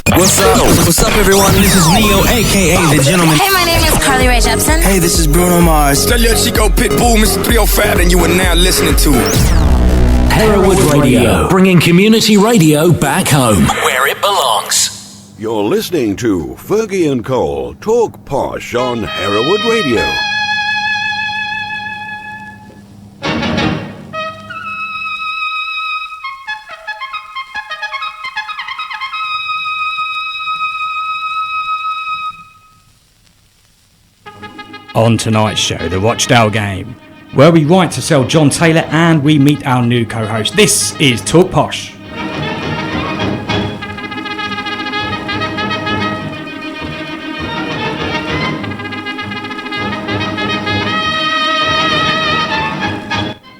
What's up? What's up, everyone? This is Neo, a.k.a. The Gentleman. Hey, my name is Carly Rae Jepsen. Hey, this is Bruno Mars. Tell your Chico Pitbull, Mr. 305, and you are now listening to Hereward Radio, bringing community radio back home, where it belongs. You're listening to Fergie and Cole Talk Posh on Hereward Radio. On tonight's show, the Rochdale Game, where we write to sell John Taylor and we meet our new co-host. This is Talk Posh.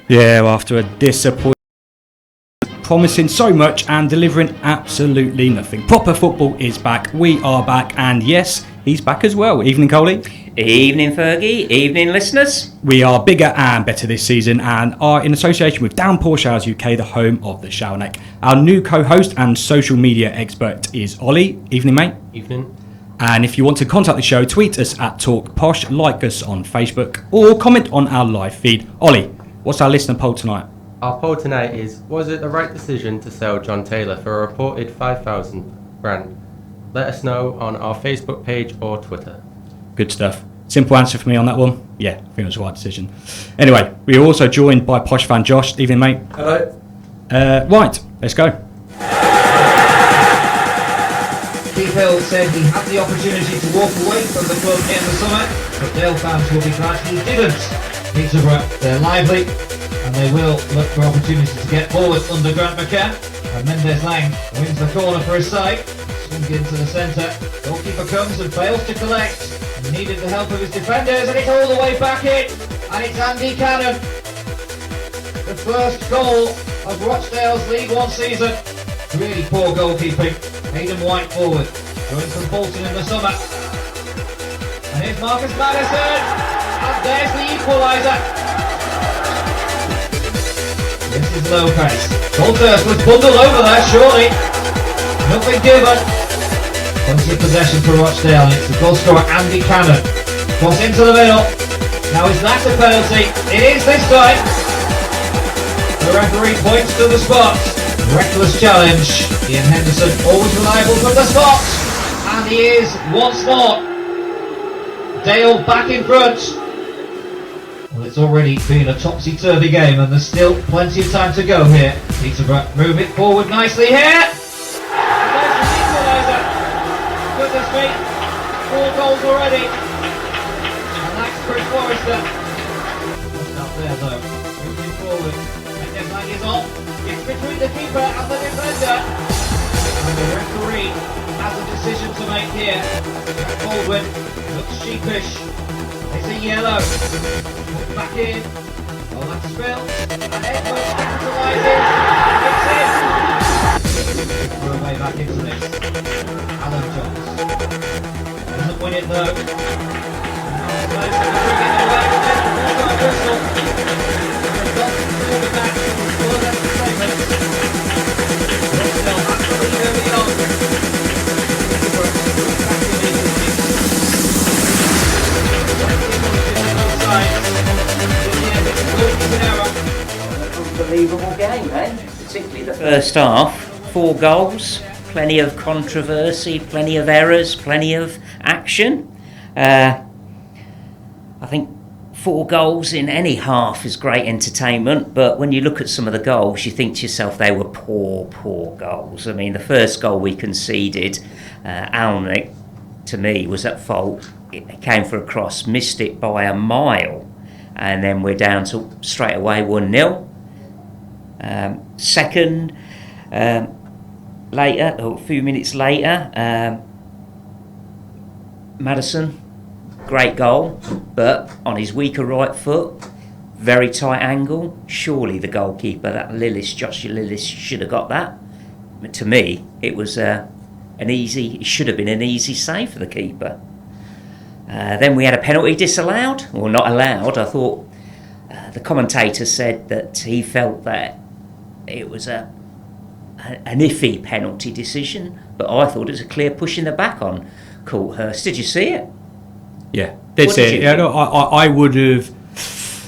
Yeah, after a disappointing, promising so much and delivering absolutely nothing. Proper football is back. We are back, and yes, he's back as well. Evening, Coley. Evening, Fergie. Evening, listeners. We are bigger and better this season and are in association with Downpour Showers UK, the home of the shower neck. Our new co-host and social media expert is Ollie. Evening, mate. Evening. And if you want to contact the show, tweet us at Talk Posh, like us on Facebook, or comment on our live feed. Ollie, what's our listener poll tonight? Our poll tonight is, was it the right decision to sell John Taylor for a reported $5,000? Let us know on our Facebook page or Twitter. Good stuff. Simple answer for me on that one. Yeah, I think it was the right decision. Anyway, we are also joined by Posh fan Josh. Evening, mate. Hello. Right, let's go. Steve Hill said he had the opportunity to walk away from the club in the summer, but Dale fans will be glad he didn't. Peterborough, they're lively, and they will look for opportunities to get forward under Grant McCann. And Mendes Lang wins the corner for his side. Swung into the centre. Goalkeeper comes and fails to collect. He needed the help of his defenders, and it's all the way back in. And it's Andy Cannon. The first goal of Rochdale's League One season. Really poor goalkeeping. Aidan White forward. Going from Bolton in the summer. And here's Marcus Maddison. And there's the equaliser. This is Lopez. Goldhurst was bundled over there, surely. Nothing given. Plenty of possession for Rochdale, and it's the goal scorer Andy Cannon. Cross into the middle. Now is that a penalty? It is this time. The referee points to the spot. Reckless challenge. Ian Henderson always reliable from the spot. And he is once more. Dale back in front. Well, it's already been a topsy-turvy game, and there's still plenty of time to go here. Peterborough move it forward nicely here. Goodness me, 4 goals already, and that's Chris Forrester. Just up there though, moving forward, Mendes Lang is on, it's between the keeper and the defender, and the referee has a decision to make here. Baldwin looks sheepish, it's a yellow, put back in, oh that's Spill, and Edwards capitalises, it's in. We're way back into this. Alan Jones doesn't win it though. Unbelievable game, eh? Particularly the first half. 4 goals. Plenty of controversy, plenty of errors, plenty of action. I think 4 goals in any half is great entertainment, but when you look at some of the goals, you think to yourself they were poor goals. I mean, the first goal we conceded, Alnwick, to me, was at fault. It came for a cross, missed it by a mile, and then we're down to straight away 1-0. Second, later, or a few minutes later, Maddison, great goal, but on his weaker right foot, very tight angle. Surely the goalkeeper, that Joshua Lillis, should have got that. But to me, it was it should have been an easy save for the keeper. Then we had a penalty disallowed, or not allowed. I thought the commentator said that he felt that it was a an iffy penalty decision, but I thought it was a clear push in the back on Courthurst. Did you see it? Yeah, did What see did it. you Yeah, think? no, I would have.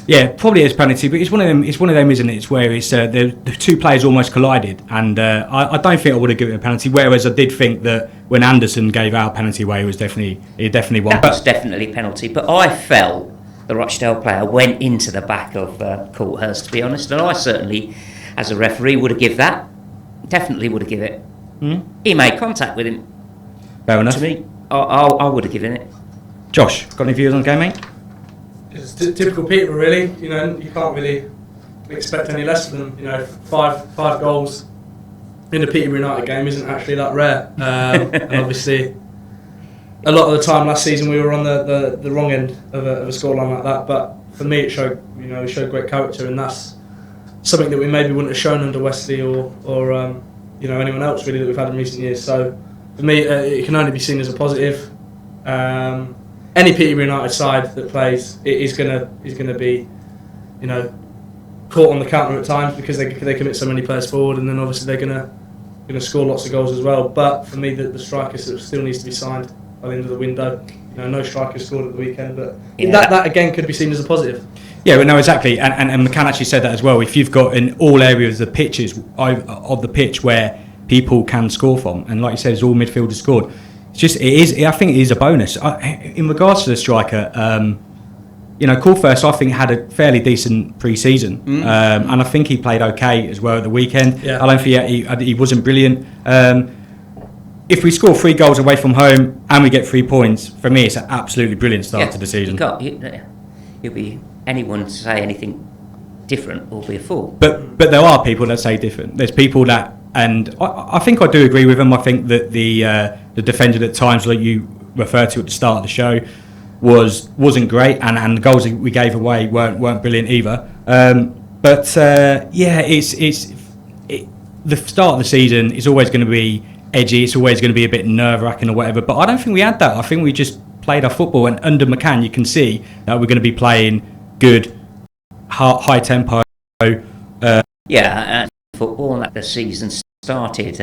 Yeah, probably as penalty, but it's one of them. It's one of them, isn't it? It's where it's the two players almost collided, and I don't think I would have given it a penalty. Whereas I did think that when Anderson gave our penalty away, it definitely won. That was definitely penalty, but I felt the Rochdale player went into the back of Courthurst, to be honest, and I certainly, as a referee, would have given that. Definitely would have given it. He made contact with him. Fair enough. To me, I would have given it. Josh, got any views on the game, mate? It's typical Peterborough, really. You know, you can't really expect any less from them. You know, five goals in the Peterborough United game isn't actually that rare. And obviously, a lot of the time last season we were on the wrong end of a scoreline like that. But for me, it showed great character, and that's something that we maybe wouldn't have shown under Wesley or anyone else really that we've had in recent years. So for me, it can only be seen as a positive. Any Peterborough United side that plays is gonna be, caught on the counter at times because they commit so many players forward, and then obviously they're gonna score lots of goals as well. But for me, the striker still needs to be signed by the end of the window. No striker scored at the weekend, but that again could be seen as a positive. Yeah, well, no, exactly, and McCann actually said that as well. If you've got in all areas of the pitch where people can score from, and like you said, it's all midfielders scored. I think it is a bonus. In regards to the striker, Courthurst, I think, had a fairly decent pre-season, and I think he played okay as well at the weekend. Yeah. I don't think he wasn't brilliant. If we score 3 goals away from home and we get 3 points, for me, it's an absolutely brilliant start to the season. You'll be anyone to say anything different will be a fool. But there are people that say different. There's people that. And I think I do agree with him. I think that the defender at times, like you referred to at the start of the show, wasn't great, and the goals that we gave away weren't brilliant either. The start of the season is always going to be edgy. It's always going to be a bit nerve-wracking or whatever. But I don't think we had that. I think we just played our football, and under McCann, you can see that we're going to be playing good, high tempo. Football and that the season started.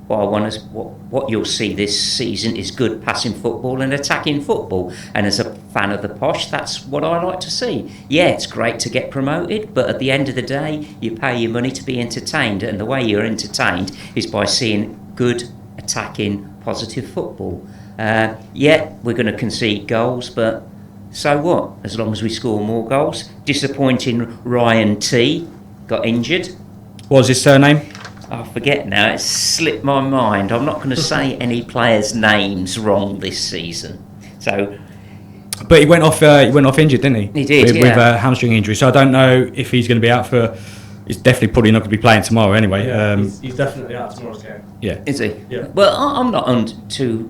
What you'll see this season is good passing football and attacking football. And as a fan of the Posh, that's what I like to see. Yeah, it's great to get promoted, but at the end of the day, you pay your money to be entertained, and the way you're entertained is by seeing good, attacking, positive football. We're going to concede goals, but so what? As long as we score more goals. Disappointing, Ryan T got injured. What was his surname? I forget now, it's slipped my mind. I'm not going to say any players' names wrong this season. So, but he went off injured, didn't he? He did, with a hamstring injury. So I don't know if he's going to be out for. He's definitely probably not going to be playing tomorrow anyway. Yeah, he's definitely out tomorrow's game. Yeah, is he? Yeah. Well, I'm not too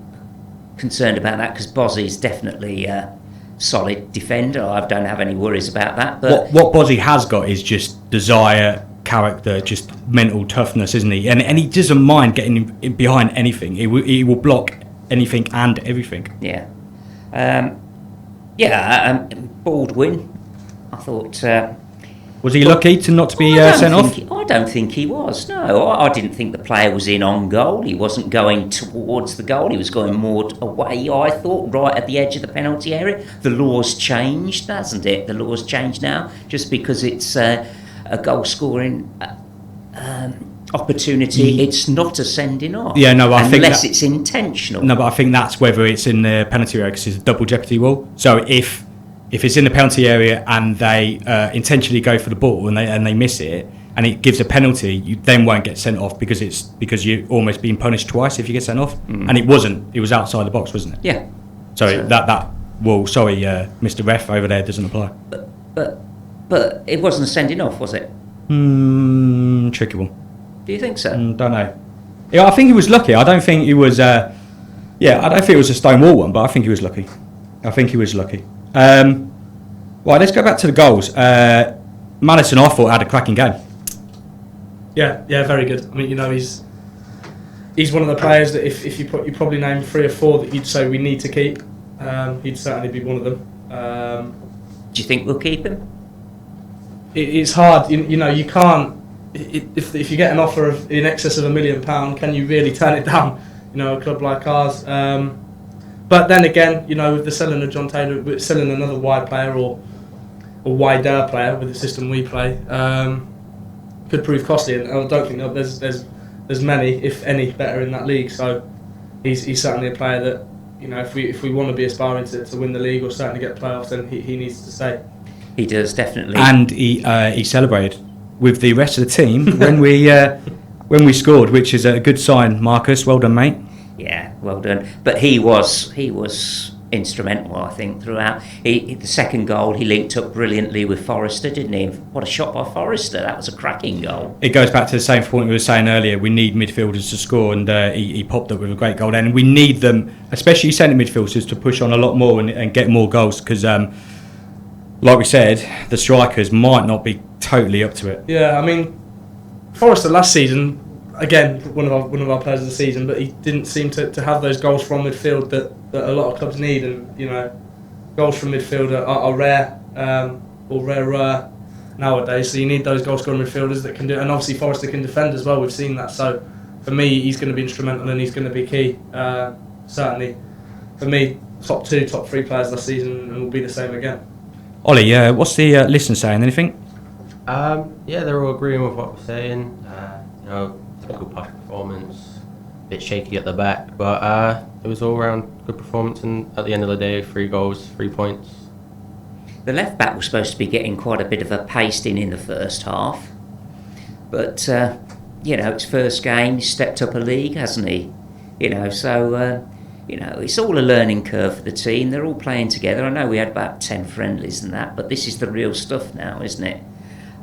concerned about that because Bozzy's definitely a solid defender. I don't have any worries about that. But what Bozzy has got is just desire, character, just mental toughness, isn't he? And he doesn't mind getting in behind anything. He will block anything and everything. Yeah. Baldwin, I thought. Was he lucky to not be sent off? I don't think he was. No, I didn't think the player was in on goal. He wasn't going towards the goal. He was going more away, I thought, right at the edge of the penalty area. The law's changed, hasn't it? The law's changed now. Just because it's a goal-scoring opportunity, it's not a sending off. Yeah, no, I think unless it's intentional. No, but I think that's whether it's in the penalty area because it's a double jeopardy rule. So if it's in the penalty area and they intentionally go for the ball and they miss it and it gives a penalty, you then won't get sent off because you're almost being punished twice if you get sent off. And it wasn't. It was outside the box, wasn't it? Yeah. So that rule, sorry, Mr. Ref over there doesn't apply. But it wasn't a sending off, was it? Tricky one. Do you think so? Don't know. Yeah, I think he was lucky. I don't think it was. I don't think it was a Stonewall one, but I think he was lucky. Right, let's go back to the goals. Madison, I thought, had a cracking game. Yeah, very good. I mean, he's one of the players that if you probably name 3 or 4 that you'd say we need to keep. He'd certainly be one of them. Do you think we'll keep him? It's hard. You can't if you get an offer of in excess of £1 million, can you really turn it down? You know, a club like ours. But then again, you know, with the selling of John Taylor, with selling another wide player or wider player with the system we play, could prove costly. And I don't think that there's many, if any, better in that league. So he's certainly a player that, you know, if we want to be aspiring to win the league or certainly get playoffs, then he needs to stay. He does, definitely. And he celebrated with the rest of the team when we scored, which is a good sign. Marcus, well done, mate. Yeah, well done. But he was instrumental, I think, throughout. The second goal, he linked up brilliantly with Forrester, didn't he? What a shot by Forrester! That was a cracking goal. It goes back to the same point we were saying earlier. We need midfielders to score, and he popped up with a great goal then. And we need them, especially centre midfielders, to push on a lot more and get more goals because, like we said, the strikers might not be totally up to it. Yeah, I mean, Forrester last season, again, one of our players of the season, but he didn't seem to have those goals from midfield that a lot of clubs need, and you know, goals from midfield are rare or rarer nowadays. So you need those goal scoring midfielders that can do, and obviously Forrester can defend as well. We've seen that. So for me, he's going to be instrumental and he's going to be key. Certainly, for me, top 2, top 3 players last season, and will be the same again. Ollie, what's the listener saying? Anything? Yeah, they're all agreeing with what we're saying. You know, typical Posh performance, a bit shaky at the back, but it was all round good performance, and at the end of the day, 3 goals, 3 points. The left back was supposed to be getting quite a bit of a pasting in the first half, but you know, it's first game. He's stepped up a league, hasn't he? You know, so you know, it's all a learning curve for the team. They're all playing together. I know we had about 10 friendlies and that, but this is the real stuff now, isn't it?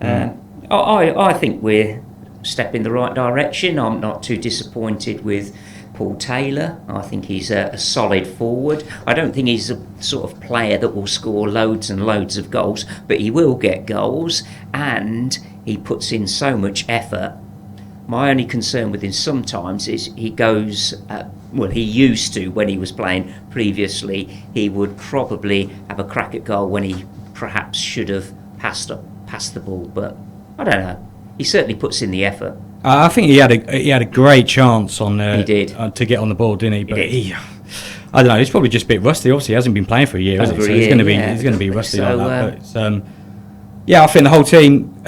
I think we're stepping the right direction. I'm not too disappointed with Paul Taylor. I think he's a solid forward. I don't think he's a sort of player that will score loads and loads of goals, but he will get goals, and he puts in so much effort. My only concern with him sometimes is he goes, well, he used to, when he was playing previously, he would probably have a crack at goal when he perhaps should have passed the ball, but I don't know. He certainly puts in the effort. I think he had a great chance on he did. To get on the ball, didn't he? But he I don't know. He's probably just a bit rusty. Obviously, he hasn't been playing for a year, has he? So he's going to be rusty so, like that. But yeah, I think the whole team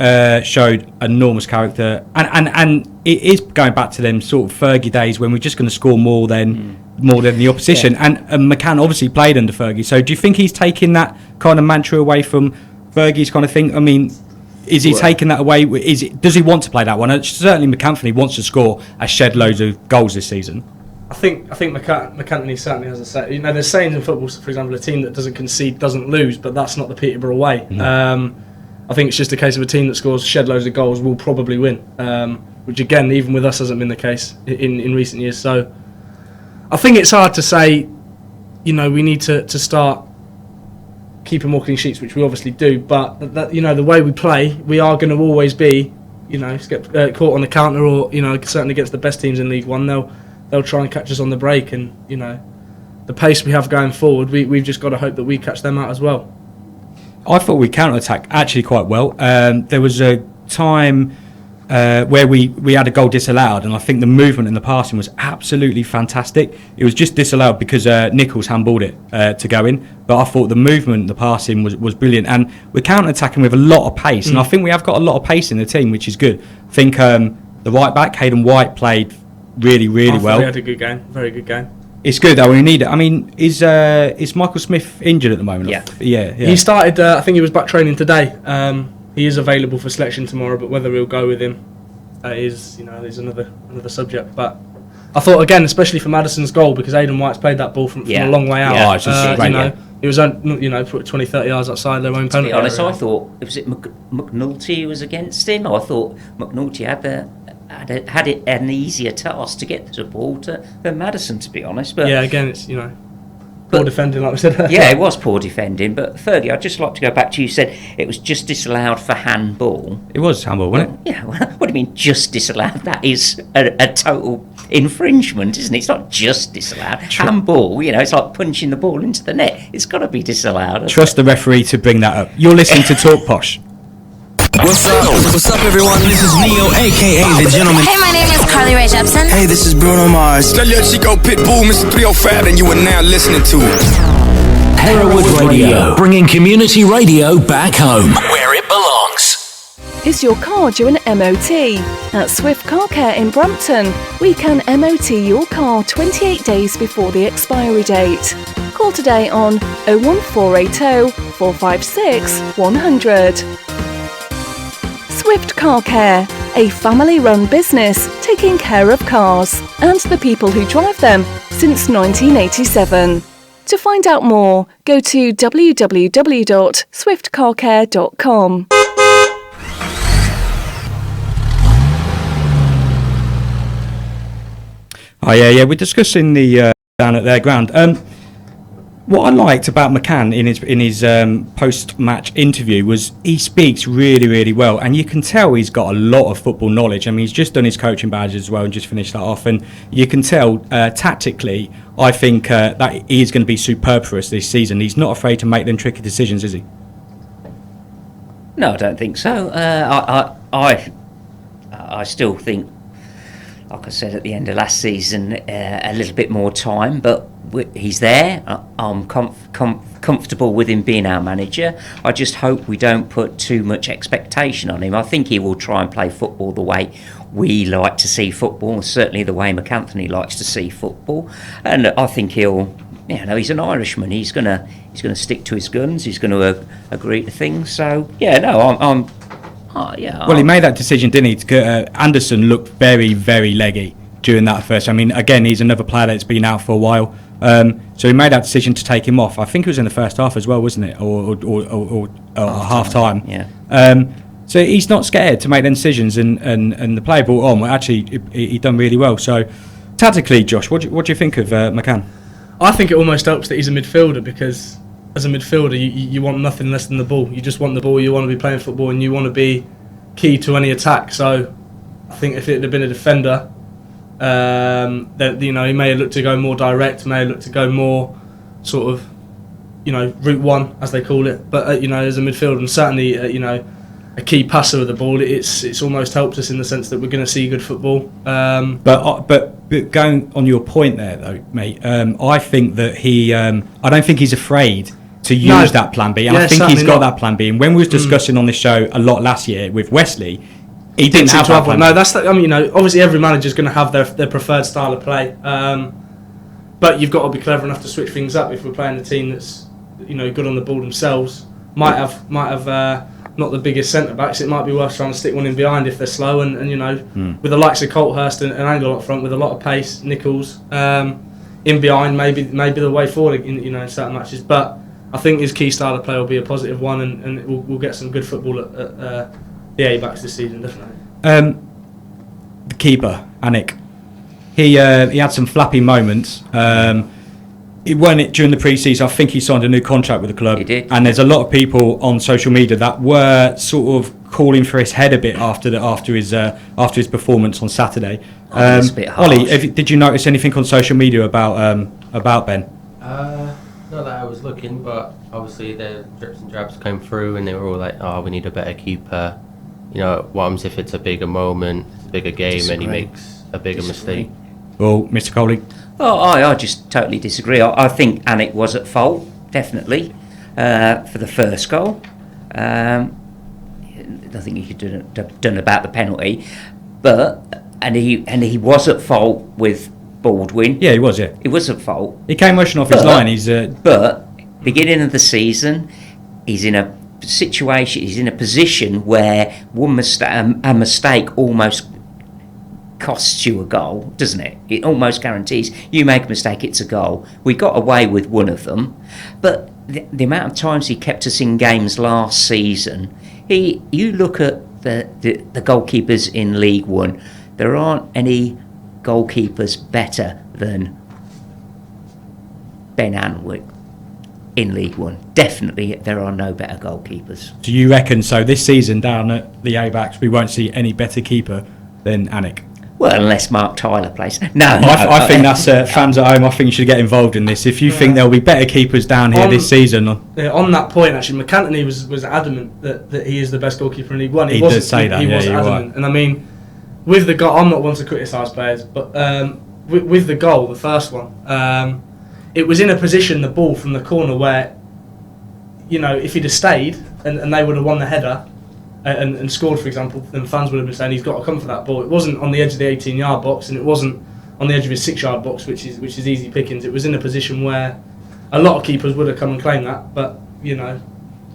showed enormous character, and it is going back to them sort of Fergie days when we're just going to score more than the opposition. Yeah. And McCann obviously played under Fergie. So do you think he's taking that kind of mantra away from Fergie's kind of thing? I mean, is he taking that away? Does he want to play that one? Certainly, McAnthony wants to score and shed loads of goals this season. I think McAnthony certainly has a say. You know, there's sayings in football, for example, a team that doesn't concede doesn't lose, but that's not the Peterborough way. No. I think it's just a case of a team that scores shed loads of goals will probably win, which again, even with us, hasn't been the case in recent years. So I think it's hard to say, you know, we need to start keeping more clean sheets, which we obviously do, but that, you know, the way we play, we are going to always be, you know, get caught on the counter, or, you know, certainly against the best teams in League One, they'll try and catch us on the break, and, you know, the pace we have going forward, we've just got to hope that we catch them out as well. I thought we counter-attacked actually quite well. There was a time where we had a goal disallowed, and I think the movement and the passing was absolutely fantastic. It was just disallowed because Nichols handballed it to go in, but I thought the movement, the passing was brilliant, and we're counter-attacking with a lot of pace, and I think we have got a lot of pace in the team, which is good. I think the right back, Hayden White, played really well. He had a good game, very good game. It's good though, we need it. I mean, is Michael Smith injured at the moment? Yeah. He started, I think he was back training today. He is available for selection tomorrow, but whether he'll go with him is another subject. But I thought, again, especially for Madison's goal, because Aidan White's played that ball from a long way out. Yeah, it's just great. He was 20-30 yards outside their own penalty. To be honest, I thought, was it McNulty who was against him? I thought McNulty had an easier task to get the ball than Madison, to be honest. But yeah, again, it's poor defending, like we said earlier. Yeah, it was poor defending. But Fergie, I'd just like to go back to you said it was just disallowed for handball. It was handball, wasn't it? Yeah. Well, what do you mean just disallowed? That is a total infringement, isn't it? It's not just disallowed. Handball, it's like punching the ball into the net. It's got to be disallowed. Trust the referee to bring that up. You're listening to Talk Posh. What's up, everyone? This is Neo, aka The Gentleman. Hey, my name is Carly Rae Jepsen. Hey, this is Bruno Mars. Tell your Chico Pitbull, Mr. 305, and you are now listening to Hereward Radio, bringing community radio back home, where it belongs. Is your car due an MOT? At Swift Car Care in Brampton, we can MOT your car 28 days before the expiry date. Call today on 01480 456 100. Swift Car Care, a family-run business taking care of cars and the people who drive them since 1987. To find out more, go to www.swiftcarcare.com. Oh yeah, we're discussing the down at their ground. What I liked about McCann in his post-match interview was he speaks really, really well, and you can tell he's got a lot of football knowledge. I mean, he's just done his coaching badge as well and just finished that off, and you can tell tactically, I think that he is going to be superb for us this season. He's not afraid to make them tricky decisions, is he? No, I don't think so. I still think, like I said at the end of last season, a little bit more time, but he's there. I'm comfortable with him being our manager. I just hope we don't put too much expectation on him. I think he will try and play football the way we like to see football, certainly the way McAnthony likes to see football. And I think he'll, he's an Irishman. He's gonna stick to his guns. He's going to agree to things. So Well, he made that decision, didn't he? Anderson looked very, very leggy during that first. I mean, again, he's another player that's been out for a while. So he made that decision to take him off. I think it was in the first half as well, wasn't it? Or half time. Yeah. So he's not scared to make them decisions, and the player brought on. Well, actually, he done really well. So tactically, Josh, what do you think of McCann? I think it almost helps that he's a midfielder, because as a midfielder, you want nothing less than the ball. You just want the ball. You want to be playing football, and you want to be key to any attack. So I think if it had been a defender, that he may have looked to go more direct, may have looked to go more sort of, route one as they call it. But as a midfielder, and certainly a key passer of the ball, it's almost helped us in the sense that we're going to see good football. But going on your point there, though, mate, I think that I don't think he's afraid to use that plan B, and I think he's got that plan B. And when we was discussing on this show a lot last year with Wesley, he didn't have that plan. No, that's obviously every manager's going to have their preferred style of play, but you've got to be clever enough to switch things up. If we're playing a team that's good on the ball themselves, might have not the biggest centre backs, it might be worth trying to stick one in behind if they're slow, and with the likes of Colthurst and Angle up front with a lot of pace, Nichols in behind, maybe the way forward in certain matches. But I think his key style of play will be a positive one, and we'll get some good football at the A-backs this season, definitely. The keeper, Anik, he had some flappy moments. He won it during the pre-season. I think he signed a new contract with the club. He did. And there's a lot of people on social media that were sort of calling for his head a bit after his performance on Saturday. That's a bit harsh. Ollie, did you notice anything on social media about Ben? Not that I was looking, but obviously the drips and drabs came through, and they were all like, "Oh, we need a better keeper." What happens if it's a bigger moment, it's a bigger game, and he makes a bigger mistake? Well, Mr. Coley. Oh, I just totally disagree. I think Anik was at fault, definitely, for the first goal. Nothing he could have done about the penalty, and he was at fault with Baldwin. Yeah, he was. Yeah, he was at fault. He came rushing off his line. But beginning of the season, he's in a situation. He's in a position where a mistake almost costs you a goal, doesn't it? It almost guarantees you make a mistake, it's a goal. We got away with one of them, but the amount of times he kept us in games last season. You look at the goalkeepers in League One. There aren't any goalkeepers better than Ben Anwick in League One. Definitely, there are no better goalkeepers. Do you reckon so? This season down at the A-backs, we won't see any better keeper than Anik. Well, unless Mark Tyler plays. No, I think that's fans at home. I think you should get involved in this. If you think there'll be better keepers down here this season. On that point, actually, McAntony was adamant that he is the best goalkeeper in League One. He did say that. He was adamant, right. And I mean, with the goal, I'm not one to criticise players, but with the goal, the first one, it was in a position, the ball from the corner, where, you know, if he'd have stayed and they would have won the header and scored, for example, then fans would have been saying he's got to come for that ball. It wasn't on the edge of the 18-yard box, and it wasn't on the edge of his 6-yard box, which is easy pickings. It was in a position where a lot of keepers would have come and claimed that, but you know,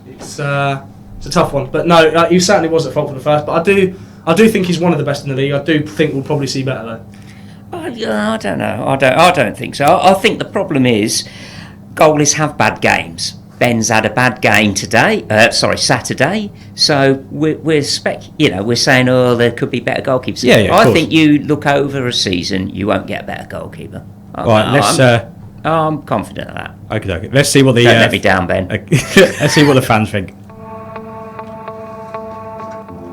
it's a tough one. But no, he certainly was at fault for the first. But I do think he's one of the best in the league. I do think we'll probably see better though. I don't know. I don't think so. I think the problem is goalies have bad games. Ben's had a bad game Saturday. So we're saying, oh, there could be better goalkeepers. Yeah, I think you look over a season, you won't get a better goalkeeper. I'm confident of that. Okay. Let's see what the. Don't let me down, Ben. Let's see what the fans think.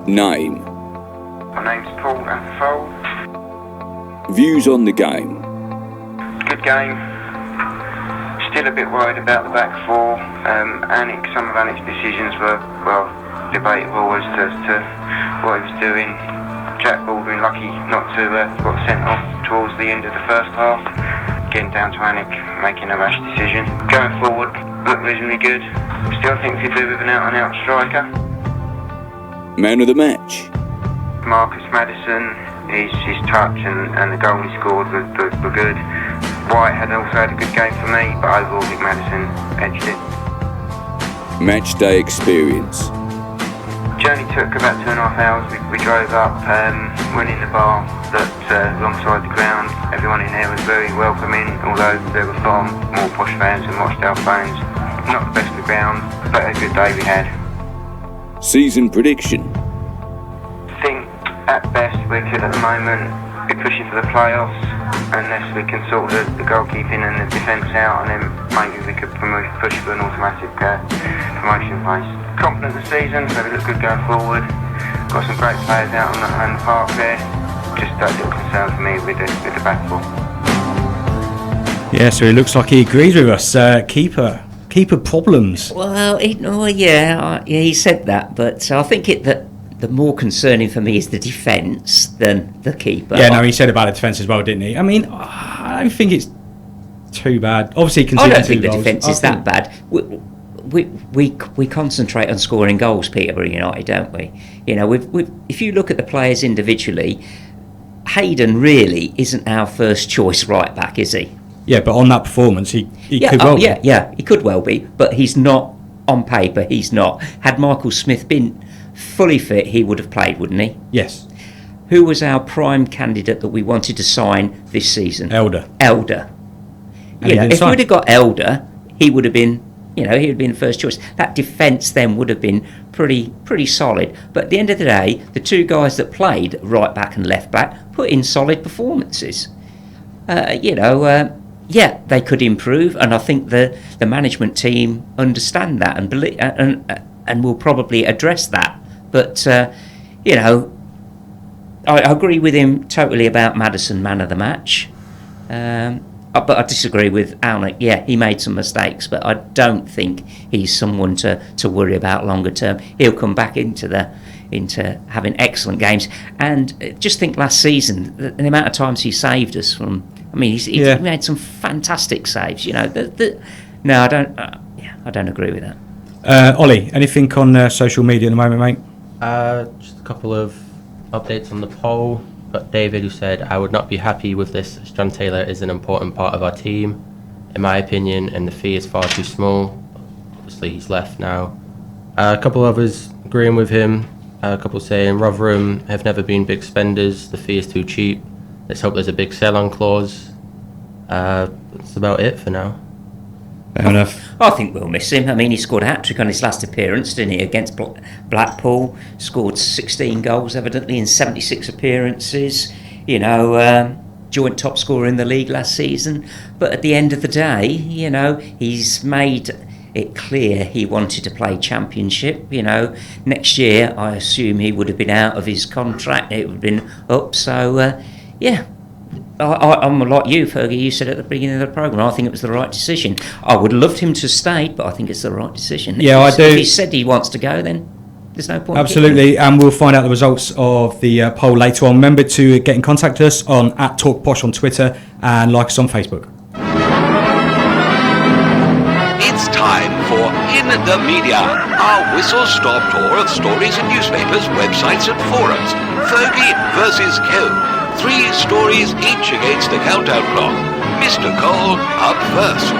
Name. My name's Paul Atherfold. Views on the game. Good game. Still a bit worried about the back four. Some of Anik's decisions were, well, debatable as to what he was doing. Jack Baldwin lucky not to got sent off towards the end of the first half. Getting down to Anik making a rash decision. Going forward, looked reasonably good. Still think we could do with an out-and-out striker. Man of the match. Marcus Maddison, his touch and the goal he scored were good. White had also had a good game for me, but overall I think Maddison edged it. Match day experience. Journey took about 2.5 hours. We drove up, went in the bar that alongside the ground. Everyone in there was very welcoming, although there were far more posh fans and Rochdale fans. Not the best of the ground, but a good day we had. Season prediction. I think at best we could at the moment be pushing for the playoffs unless we can sort the goalkeeping and the defence out, and then maybe we could push for an automatic promotion place. Confident of the season, so we look good going forward. Got some great players out on the park there. Just a little concern for me with the back four. Yeah, so it looks like he agrees with us. Keeper problems. Well, he said that, but I think the more concerning for me is the defence than the keeper. Yeah, no, he said about the defence as well, didn't he? I mean, I don't think it's too bad. Obviously, I don't think the defence is that bad. We concentrate on scoring goals, Peterborough United, don't we? You know, if you look at the players individually, Hayden really isn't our first choice right back, is he? Yeah, but on that performance, he could well be. Yeah, he could well be, but he's not on paper. He's not. Had Michael Smith been fully fit, he would have played, wouldn't he? Yes. Who was our prime candidate that we wanted to sign this season? Elder. If we'd have got Elder, he would have been. He would have been first choice. That defence then would have been pretty solid. But at the end of the day, the two guys that played right back and left back put in solid performances. They could improve, and I think the management team understand that and believe and will probably address that. But I agree with him totally about Maddison, man of the match. But I disagree with Alnick. Yeah, he made some mistakes, but I don't think he's someone to worry about longer term. He'll come back into having excellent games. And just think last season, the amount of times he saved us from. I mean, he made some fantastic saves. No, I don't. I don't agree with that. Ollie, anything on social media at the moment, mate? Just a couple of updates on the poll. Got David, who said, I would not be happy with this as John Taylor is an important part of our team, in my opinion, and the fee is far too small. Obviously he's left now. A couple others agreeing with him, a couple saying Rotherham have never been big spenders, the fee is too cheap, let's hope there's a big sell-on clause. That's about it for now. Fair enough. I think we'll miss him. I mean, he scored a hat-trick on his last appearance, didn't he, against Blackpool. Scored 16 goals, evidently, in 76 appearances. Joint top scorer in the league last season. But at the end of the day, he's made it clear he wanted to play Championship. Next year, I assume he would have been out of his contract. It would have been up. So, Yeah. I'm like you, Fergie. You said at the beginning of the programme, I think it was the right decision. I would have loved him to have stayed, but I think it's the right decision. Yeah, I do. If he said he wants to go, then there's no point. Absolutely, and we'll find out the results of the poll later on. Remember to get in contact with us on @TalkPosh on Twitter and like us on Facebook. It's time for In the Media, our whistle-stop tour of stories in newspapers, websites and forums. Fergie versus Cole. 3 stories each against the countdown clock. Mr. Cole up first.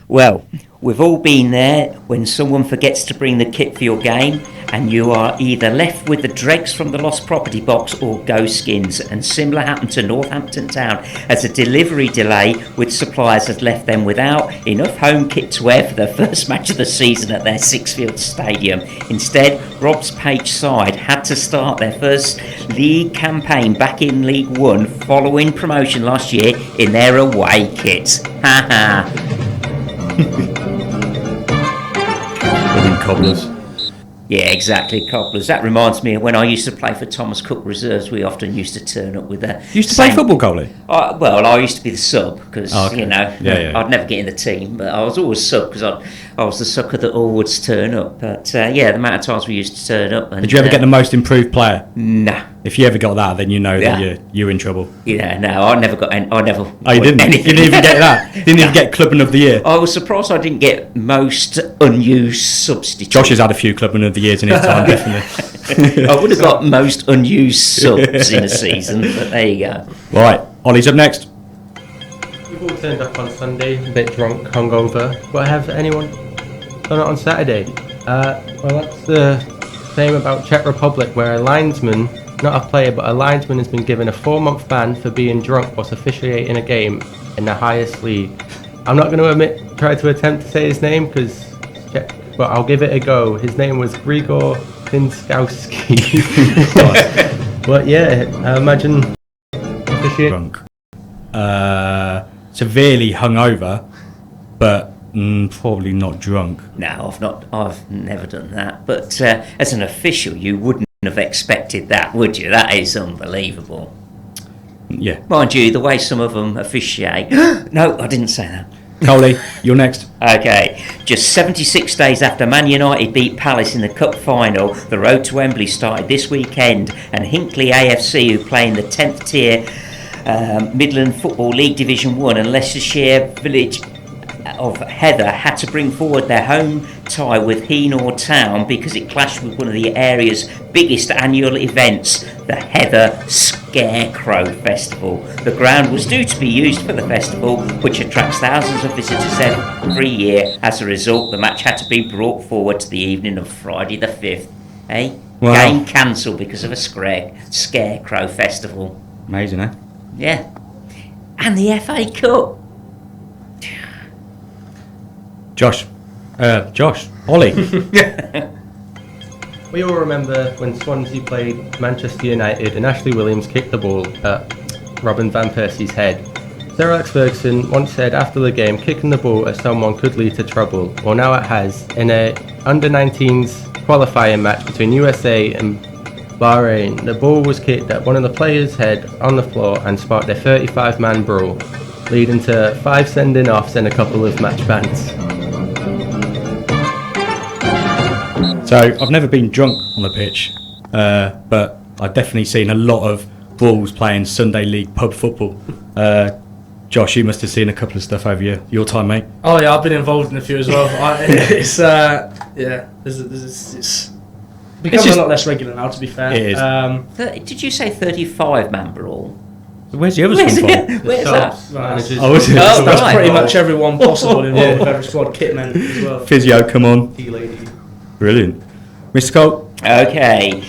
Well, we've all been there when someone forgets to bring the kit for your game and you are either left with the dregs from the lost property box or ghost skins, and similar happened to Northampton Town as a delivery delay with suppliers had left them without enough home kit to wear for their first match of the season at their Sixfields Stadium. Instead, Rob's Page side had to start their first league campaign back in League One following promotion last year in their away kits. Ha ha. Within cobblers. Yeah, exactly, cobblers. That reminds me of when I used to play for Thomas Cook Reserves. We often used to turn up with a... You used to play football, Coley? Well, I used to be the sub because, okay. you know, I'd never get in the team, but I was always sub because I was the sucker that always turn up. But, yeah, the amount of times we used to turn up... And, did you ever get the most improved player? Nah. If you ever got that, then you know that you're in trouble. Yeah, no, I never got... I never... Oh, you didn't? You didn't even get that? Didn't even get Clubman of the Year? I was surprised I didn't get most unused substitute. Josh has had a few Clubman of the Years in his time, definitely. I would have got most unused subs in a season, but there you go. Right, Ollie's up next. We've all turned up on Sunday, a bit drunk, hungover. But have anyone done it on Saturday? Well, that's the same about Czech Republic, where a linesman, not a player, but a linesman has been given a 4-month ban for being drunk whilst officiating a game in the highest league. I'm not going to try to attempt to say his name because Czech, but I'll give it a go. His name was Grigor Pinskowski. But yeah, I imagine officiating. Drunk. Severely hungover, but probably not drunk. No, I've never done that. But as an official, you wouldn't have expected that, would you? That is unbelievable. Yeah. Mind you, the way some of them officiate... No, I didn't say that. Coley, you're next. Okay, just 76 days after Man United beat Palace in the Cup final, the road to Wembley started this weekend, and Hinckley AFC, who play in the 10th tier Midland Football League Division 1, and Leicestershire Village of Heather had to bring forward their home tie with Heenor Town because it clashed with one of the area's biggest annual events, the Heather Scarecrow Festival. The ground was due to be used for the festival, which attracts thousands of visitors every year. As a result, the match had to be brought forward to the evening of Friday the 5th. Wow. Game cancelled because of a Scarecrow Festival. Amazing, eh? Yeah. And the FA Cup. Josh, Ollie. We all remember when Swansea played Manchester United and Ashley Williams kicked the ball at Robin Van Persie's head. Sir Alex Ferguson once said after the game, kicking the ball at someone could lead to trouble. Well, now it has. In a under-19s qualifying match between USA and Bahrain, the ball was kicked at one of the players' head on the floor and sparked a 35-man brawl, leading to 5 sending-offs and a couple of match bans. So I've never been drunk on the pitch, but I've definitely seen a lot of balls playing Sunday League pub football. Josh, you must have seen a couple of stuff over your time, mate. Oh yeah, I've been involved in a few as well. It's becoming a lot less regular now, to be fair. It is. Did you say 35-man brawl? Where's the others come from? Where's that? That's pretty much everyone possible involved with every squad, kitmen as well. Physio, come on. Brilliant. Mr. Cole? Okay.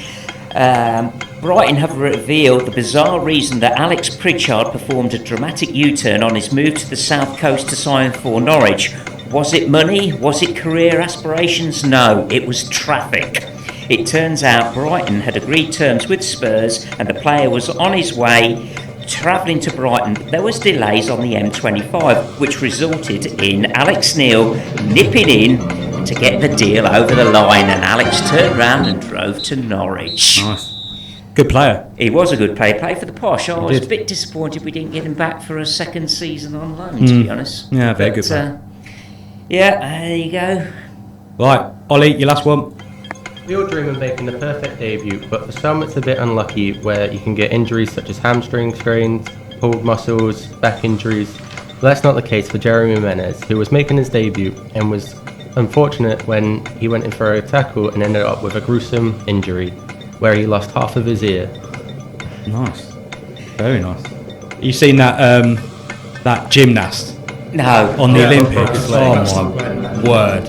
Brighton have revealed the bizarre reason that Alex Pritchard performed a dramatic U-turn on his move to the south coast to sign for Norwich. Was it money? Was it career aspirations? No, it was traffic. It turns out Brighton had agreed terms with Spurs and the player was on his way travelling to Brighton. There was delays on the M25, which resulted in Alex Neil nipping in to get the deal over the line, and Alex turned round and drove to Norwich. Nice. Good player. He was a good player. Played for the Posh. I was did. a bit disappointed we didn't get him back for a second season on loan, to be honest. Yeah, very good player. Yeah, there you go. Right, Ollie, your last one. We all dream of making the perfect debut, but for some it's a bit unlucky where you can get injuries such as hamstring strains, pulled muscles, back injuries. But that's not the case for Jeremy Menez, who was making his debut and was unfortunate when he went in for a tackle and ended up with a gruesome injury where he lost half of his ear. Nice. Very nice. You seen that that gymnast? No. On the Yeah, Olympics? oh my word.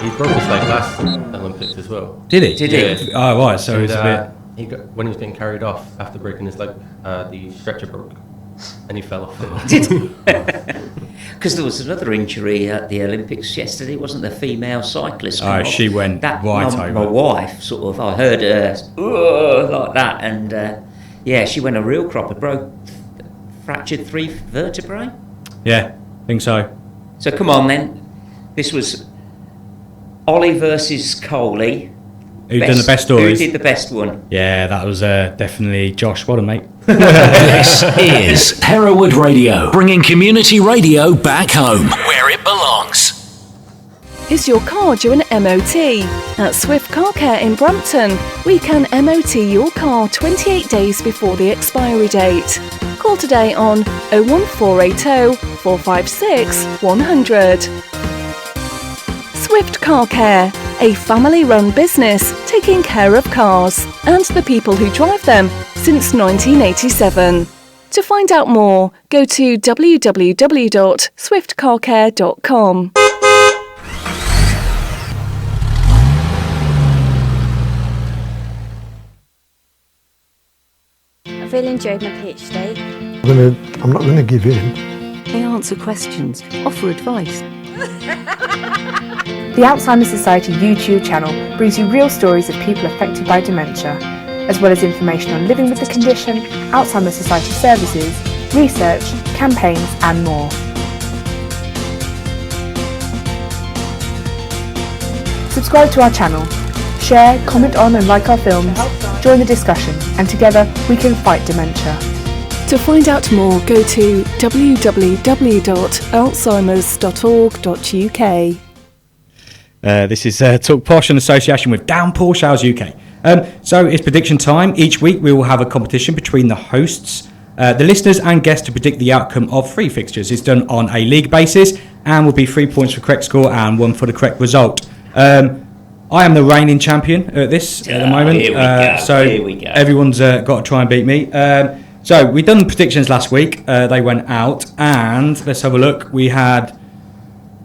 He broke his leg last Olympics as well. Did he? Did he? Oh, right, so And, it's a he got, when he was getting carried off after breaking his leg, the stretcher broke and he fell off it. Because there was another injury at the Olympics yesterday, wasn't there? Female cyclist. Oh, she went right over. My wife, sort of, I heard her like that, and yeah, she went a real cropper, fractured 3 vertebrae. Yeah, think so. So come on then. This was Ollie versus Coley. Who done the best stories? Who did the best one? Yeah, that was definitely Josh. Well done, mate. This is Hereward Radio, bringing community radio back home, where it belongs. Is your car due an MOT? At Swift Car Care in Brampton, we can MOT your car 28 days before the expiry date. Call today on 01480 456 100. Swift Car Care, a family-run business taking care of cars and the people who drive them since 1987. To find out more, go to www.swiftcarcare.com. I've really enjoyed my PhD. I'm not going to give in. They answer questions, offer advice. The Alzheimer's Society YouTube channel brings you real stories of people affected by dementia, as well as information on living with the condition, Alzheimer's Society services, research, campaigns and more. Subscribe to our channel, share, comment on and like our films, join the discussion, and together we can fight dementia. To find out more, go to www.alzheimers.org.uk. This is Talk Posh in association with Down Porsche Hours UK. So it's prediction time. Each week we will have a competition between the hosts, the listeners and guests to predict the outcome of 3 fixtures. It's done on a league basis and will be 3 points for correct score and 1 for the correct result. I am the reigning champion at this at the moment. Here we go. So Here we go. everyone's got to try and beat me. So we done predictions last week. They went out and let's have a look. We had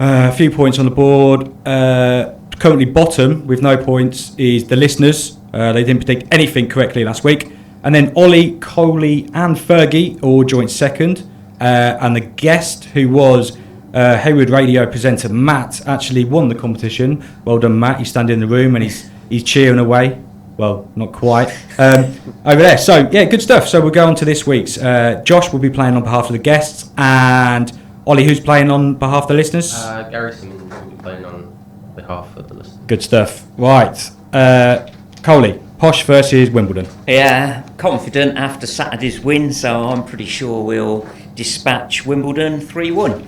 a few points on the board. Currently bottom with no points is the listeners. They didn't predict anything correctly last week. And then Ollie, Coley and Fergie all joined second. And the guest, who was Hereward Radio presenter Matt, actually won the competition. Well done, Matt. He's standing in the room and he's cheering away. Well, not quite. Over there. So, yeah, good stuff. So we'll go on to this week's. Josh will be playing on behalf of the guests. And Ollie, who's playing on behalf of the listeners? Gary Simmons will be playing on behalf of the listeners. Good stuff. Right. Coley, Posh versus Wimbledon. Yeah, confident after Saturday's win, so I'm pretty sure we'll dispatch Wimbledon 3-1.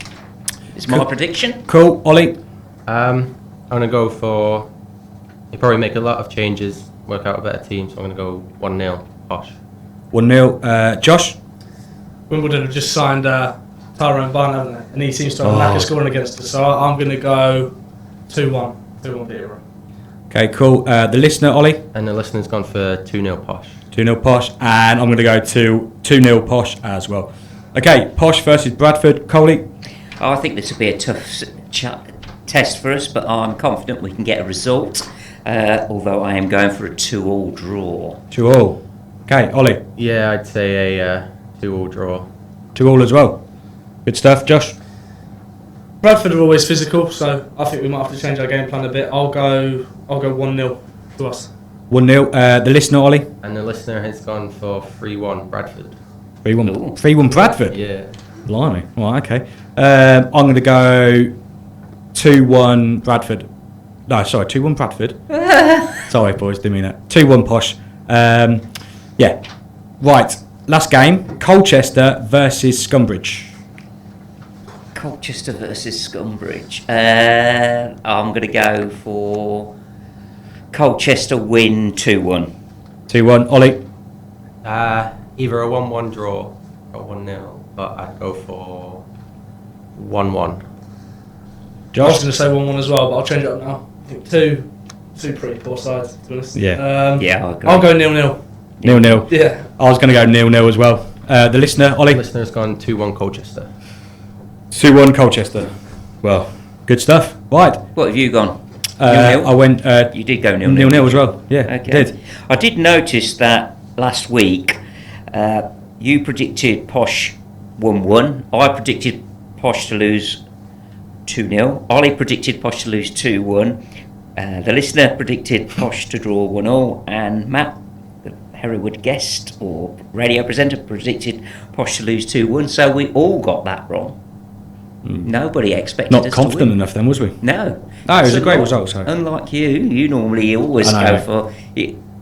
Is my prediction. Cool. Ollie? I'm going to go for... He'll probably make a lot of changes, work out a better team, so I'm going to go 1-0 Posh. 1-0. Josh? Wimbledon have just signed Tyrone Bunn, haven't they? And he seems to have a knack of scoring against us. So I'm going to go 2-1. 2-1 Peterborough. Okay, cool. The listener, Ollie? And the listener's gone for 2-0 Posh. 2-0 Posh. And I'm going to go to 2-0 Posh as well. Okay, Posh versus Bradford. Coley? Oh, I think this will be a tough test for us, but I'm confident we can get a result. Although I am going for a 2-2 draw. 2-2. Okay, Ollie? Yeah, I'd say a 2-2 draw. 2-2 as well. Good stuff. Josh? Bradford are always physical, so I think we might have to change our game plan a bit. I'll go 1-0 to us. 1-0. The listener, Ollie? And the listener has gone for 3-1 Bradford. 3-1. 3-1 Bradford? Yeah. Blimey. Right, okay. I'm going to go 2-1 Bradford. No, sorry, 2-1 Bradford. Sorry, boys, didn't mean that. 2-1 Posh. Yeah. Right. Last game: Colchester versus Scumbridge. Colchester versus Scumbridge. I'm going to go for Colchester win 2-1. 2-1. Ollie. Either a 1-1 draw or 1-0, but I'd go for 1-1. I was going to say 1-1 as well, but I'll change it up now. I think two pretty poor sides, to be honest. Yeah. I'll go 0-0. 0-0. Yeah. I was going to go 0-0 as well. The listener, Ollie. The listener's gone 2-1 Colchester. 2-1 Colchester. Well, good stuff. Right. What have you gone? 0-0? I went. You did go 0-0. 0-0 as well. Yeah. Okay. Did. I did notice that last week. You predicted Posh 1-1. I predicted Posh to lose 2-0. Ollie predicted Posh to lose 2-1. The listener predicted Posh to draw 1-0, and Matt, the Hereward guest or radio presenter, predicted Posh to lose 2-1. So we all got that wrong. Nobody expected Not us confident to win. enough then, was we? No. No, it was a great result. So. Unlike you normally always go for...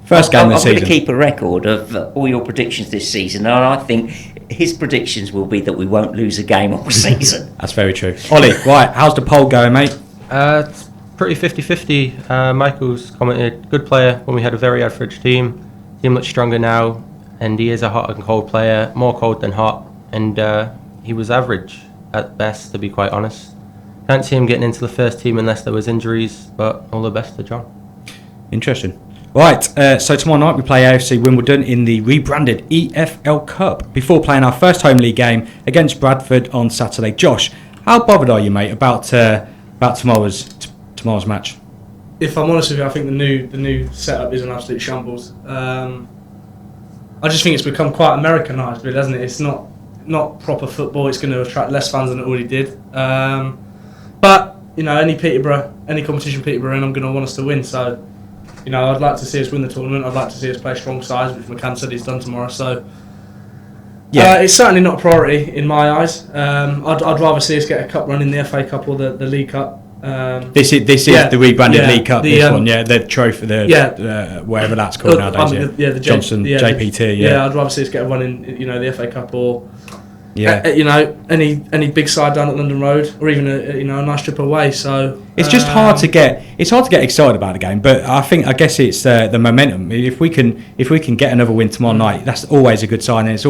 First game of the season. I'm going to keep a record of all your predictions this season, and I think his predictions will be that we won't lose a game all season. That's very true. Ollie, right, how's the poll going, mate? It's pretty 50-50. Michael's commented, good player when we had a very average team. Team looks stronger now, and he is a hot and cold player, more cold than hot, and he was average at best, to be quite honest. Can't see him getting into the first team unless there was injuries, but all the best to John. Interesting. Right, so tomorrow night we play AFC Wimbledon in the rebranded EFL Cup before playing our first home league game against Bradford on Saturday. Josh, how bothered are you, mate, about tomorrow's match? If I'm honest with you, I think the new setup is an absolute shambles. I just think it's become quite Americanised, really, hasn't it? It's not proper football. It's going to attract less fans than it already did. But you know, any competition Peterborough in, I'm going to want us to win. So, you know, I'd like to see us win the tournament. I'd like to see us play strong sides, which McCann said he's done tomorrow. So, yeah, it's certainly not a priority in my eyes. I'd rather see us get a cup run in the FA Cup or the League Cup. This is the rebranded League Cup. This one, the trophy, whatever that's called nowadays. The Johnson JPT. Yeah, I'd rather see us get a run in, the FA Cup or any big side down at London Road, or even a nice trip away. So it's just hard to get excited about the game. But I guess it's the momentum. If we can get another win tomorrow night, that's always a good sign, and it's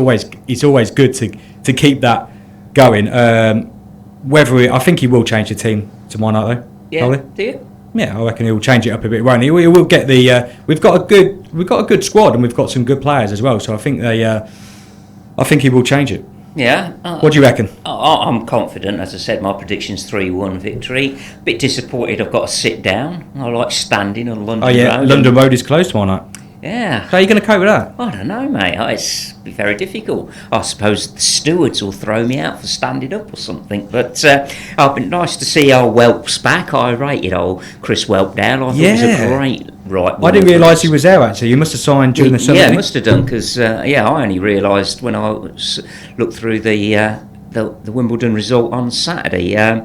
always good to keep that going. I think he will change the team tomorrow night though. Yeah, Ollie? do you? Yeah, I reckon he'll change it up a bit, won't he? We will get the. We've got a good squad, and we've got some good players as well. So I think I think he will change it. Yeah. What do you reckon? I'm confident. As I said, my prediction's 3-1 victory. Bit disappointed I've got to sit down. I like standing on London Road. London Road is closed tomorrow night. Yeah. How are you going to cope with that? I don't know, mate. It's be very difficult. I suppose the stewards will throw me out for standing up or something. But it's been nice to see old Welp's back. I rated old Chris Welp down. I thought he was a great right. I didn't realise he was there actually. You must have signed during the summer. Yeah, I must have done because I only realised when I looked through the Wimbledon result on Saturday.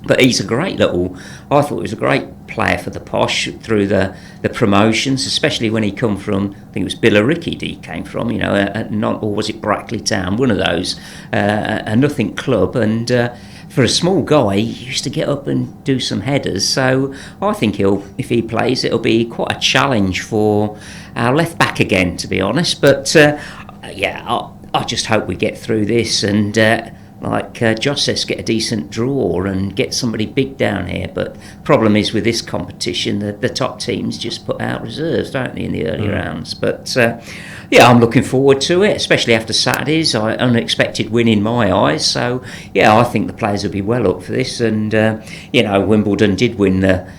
But he's a great I thought he was a great player for the Posh through the promotions, especially when he come from, I think it was Billericay he came from, or was it Brackley Town, one of those, a nothing club, and for a small guy, he used to get up and do some headers, so I think if he plays, it'll be quite a challenge for our left back again, to be honest, but I just hope we get through this and like Josh says, get a decent draw and get somebody big down here. But problem is with this competition, the top teams just put out reserves, don't they, in the early rounds. But I'm looking forward to it, especially after Saturday's unexpected win in my eyes. So I think the players will be well up for this. And Wimbledon did win the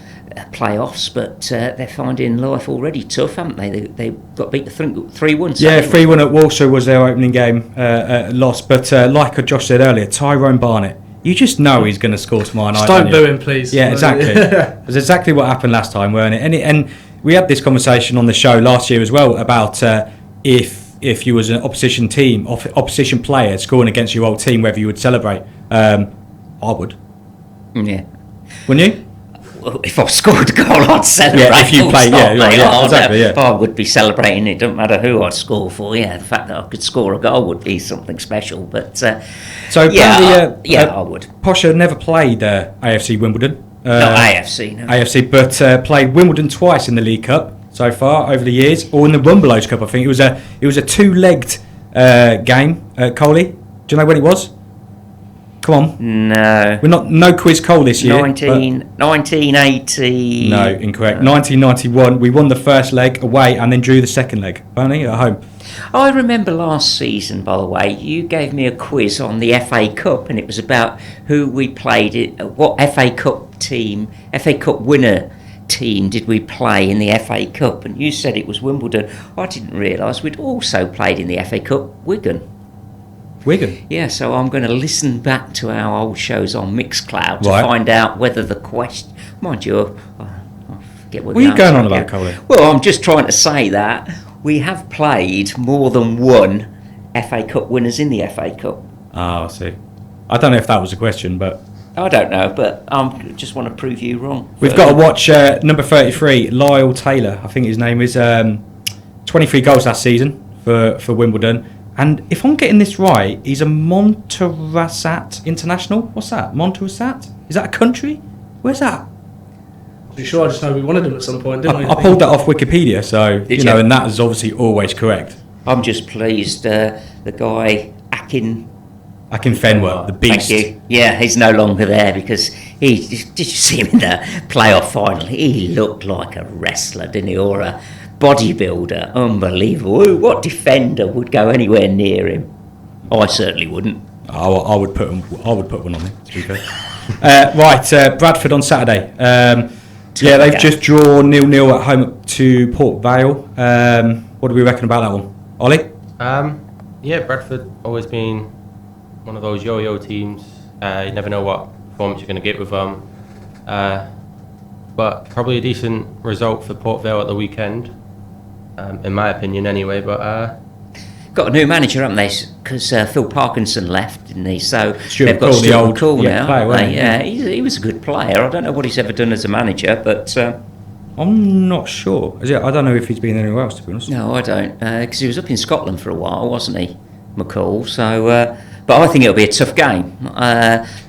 playoffs, but they're finding life already tough, haven't they? They got beat 3-1. Yeah, 3-1 at Walsall was their opening game, lost. But like Josh said earlier, Tyrone Barnett, you just know he's going to score tomorrow night. Don't boo him, please. Yeah, exactly. That's exactly what happened last time, weren't it? And we had this conversation on the show last year as well about if you was an opposition team, opposition player scoring against your old team, whether you would celebrate. I would. Yeah. Wouldn't you? if I scored a goal, I'd celebrate. Yeah, if you played, exactly, yeah. I would be celebrating. It doesn't matter who I'd score for. Yeah, the fact that I could score a goal would be something special. But so apparently, I would. Posher never played AFC Wimbledon. Not AFC, no. AFC, but played Wimbledon twice in the League Cup so far over the years, or in the Rumbelows Cup. I think it was a two-legged game. Coley, do you know when it was? Come on. No. We're no quiz Cole this year. 1980. No, incorrect. 1991. We won the first leg away and then drew the second leg. Only at home. I remember last season, by the way, you gave me a quiz on the FA Cup, and it was about who we played, what FA Cup winner team did we play in the FA Cup, and you said it was Wimbledon. I didn't realise we'd also played in the FA Cup Wigan. Yeah, so I'm going to listen back to our old shows on Mixcloud to find out whether the question... Mind you, I forget what are you going on about, Colin? Well, I'm just trying to say that we have played more than one FA Cup winners in the FA Cup. Oh, I see. I don't know if that was a question, but... I don't know, but I just want to prove you wrong. We've got to watch number 33, Lyle Taylor, I think his name is. 23 goals last season for Wimbledon. And if I'm getting this right, he's a Montserrat international. What's that? Montserrat? Is that a country? Where's that? I'm sure I just know we wanted him at some point, didn't we? I pulled that off Wikipedia, so you know, and that is obviously always correct. I'm just pleased the guy Akin Fenwer, the beast. Thank you. Yeah, he's no longer there because did you see him in the playoff final? He looked like a wrestler, didn't he, or a bodybuilder? Unbelievable. Ooh, what defender would go anywhere near him? I certainly wouldn't. I would put one on him, to be fair. Bradford on Saturday. They've just drawn 0-0 at home to Port Vale. What do we reckon about that one, Ollie? Bradford always been one of those yo-yo teams. You never know what performance you're going to get with them. But probably a decent result for Port Vale at the weekend, in my opinion anyway. But got a new manager, haven't they? Because Phil Parkinson left, didn't he? So they've got Stuart McCall now. Player, he was a good player. I don't know what he's ever done as a manager, but... I'm not sure. I don't know if he's been anywhere else, to be honest. No, I don't. Because he was up in Scotland for a while, wasn't he, McCall? So... but I think it'll be a tough game.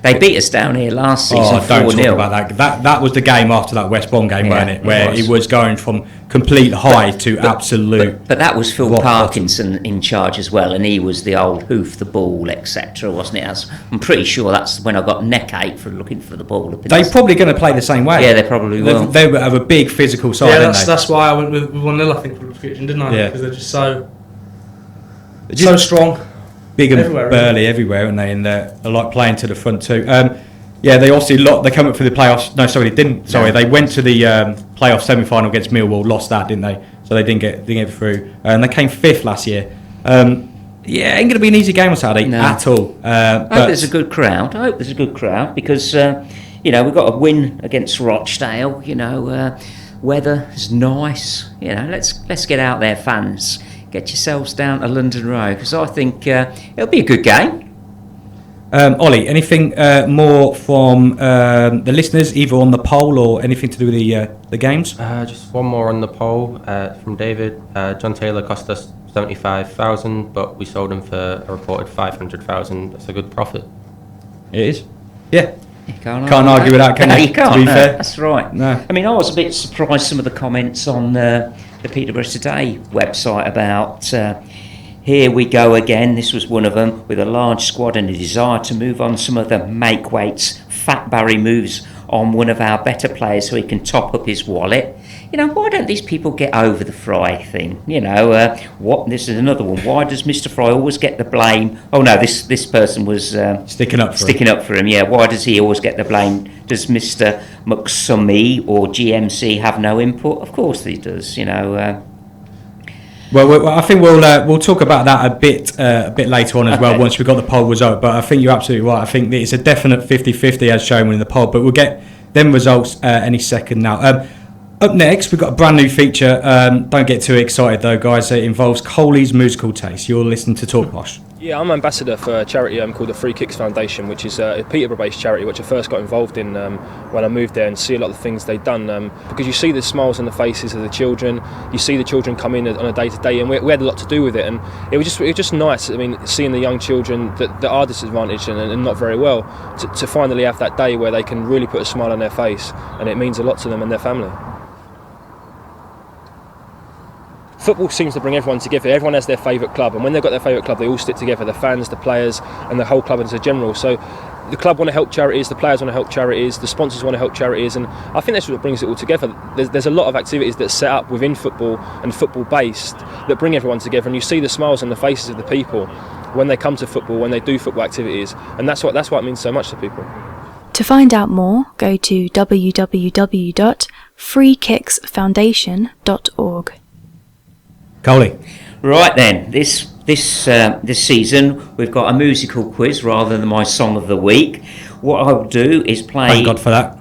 They beat us down here last season 4-0. Don't talk about that. That was the game after that West Brom game, wasn't it? Where he was going from complete high to absolute. But that was Phil Parkinson in charge as well, and he was the old hoof the ball, etc., wasn't it? I'm pretty sure that's when I got neck ache for looking for the ball. They're probably going to play the same way. Yeah, they probably will. They have a big physical side. Yeah, that's why I went with 1-0. I think for the prediction, didn't I? Yeah, because they're just so strong. Big and burly everywhere, and they like playing to the front too. They obviously they come up for the playoffs. No, sorry, they didn't. Sorry, they went to the playoff semi-final against Millwall, lost that, didn't they? So they didn't get through, and they came 5th last year. Ain't going to be an easy game on Saturday at all. I hope there's a good crowd. Because we've got a win against Rochdale. Weather is nice. Let's get out there, fans. Get yourselves down to London Road, because I think it'll be a good game. Ollie, anything more from the listeners, either on the poll or anything to do with the games? Just one more on the poll from David. John Taylor cost us 75,000, but we sold him for a reported 500,000. That's a good profit. It is. Yeah. You can't argue with that, can you? You can't. To be fair. That's right. No. I mean, I was a bit surprised some of the comments on the Peterborough Today website about here we go again. This was one of them, with a large squad and a desire to move on some of the make-weights. Fat Barry moves on one of our better players so he can top up his wallet. Why don't these people get over the Fry thing? This is another one. Why does Mr. Fry always get the blame? Oh no, this person was sticking up for him. Yeah, why does he always get the blame? Does Mr. McSummy or GMC have no input? Of course he does. Well, I think we'll talk about that a bit later on as well, once we've got the poll result. But I think you're absolutely right. I think it's a definite 50-50 as shown in the poll. But we'll get them results any second now. Up next, we've got a brand new feature. Don't get too excited though, guys. It involves Coley's musical taste. You're listening to Talk Posh. Yeah, I'm ambassador for a charity called the Free Kicks Foundation, which is a Peterborough-based charity which I first got involved in when I moved there, and see a lot of the things they've done, because you see the smiles on the faces of the children, you see the children come in on a day-to-day, and we had a lot to do with it, and it was just nice. I mean, seeing the young children that are disadvantaged and not very well, to finally have that day where they can really put a smile on their face, and it means a lot to them and their family. Football seems to bring everyone together. Everyone has their favourite club, and when they've got their favourite club, they all stick together, the fans, the players, and the whole club as a general. So the club want to help charities, the players want to help charities, the sponsors want to help charities, and I think that's what brings it all together. There's a lot of activities that are set up within football and football-based that bring everyone together, and you see the smiles on the faces of the people when they come to football, when they do football activities, and that's why it means so much to people. To find out more, go to www.freekicksfoundation.org. Coley. Right then, this season we've got a musical quiz rather than my song of the week. What I'll do is play. Thank God for that.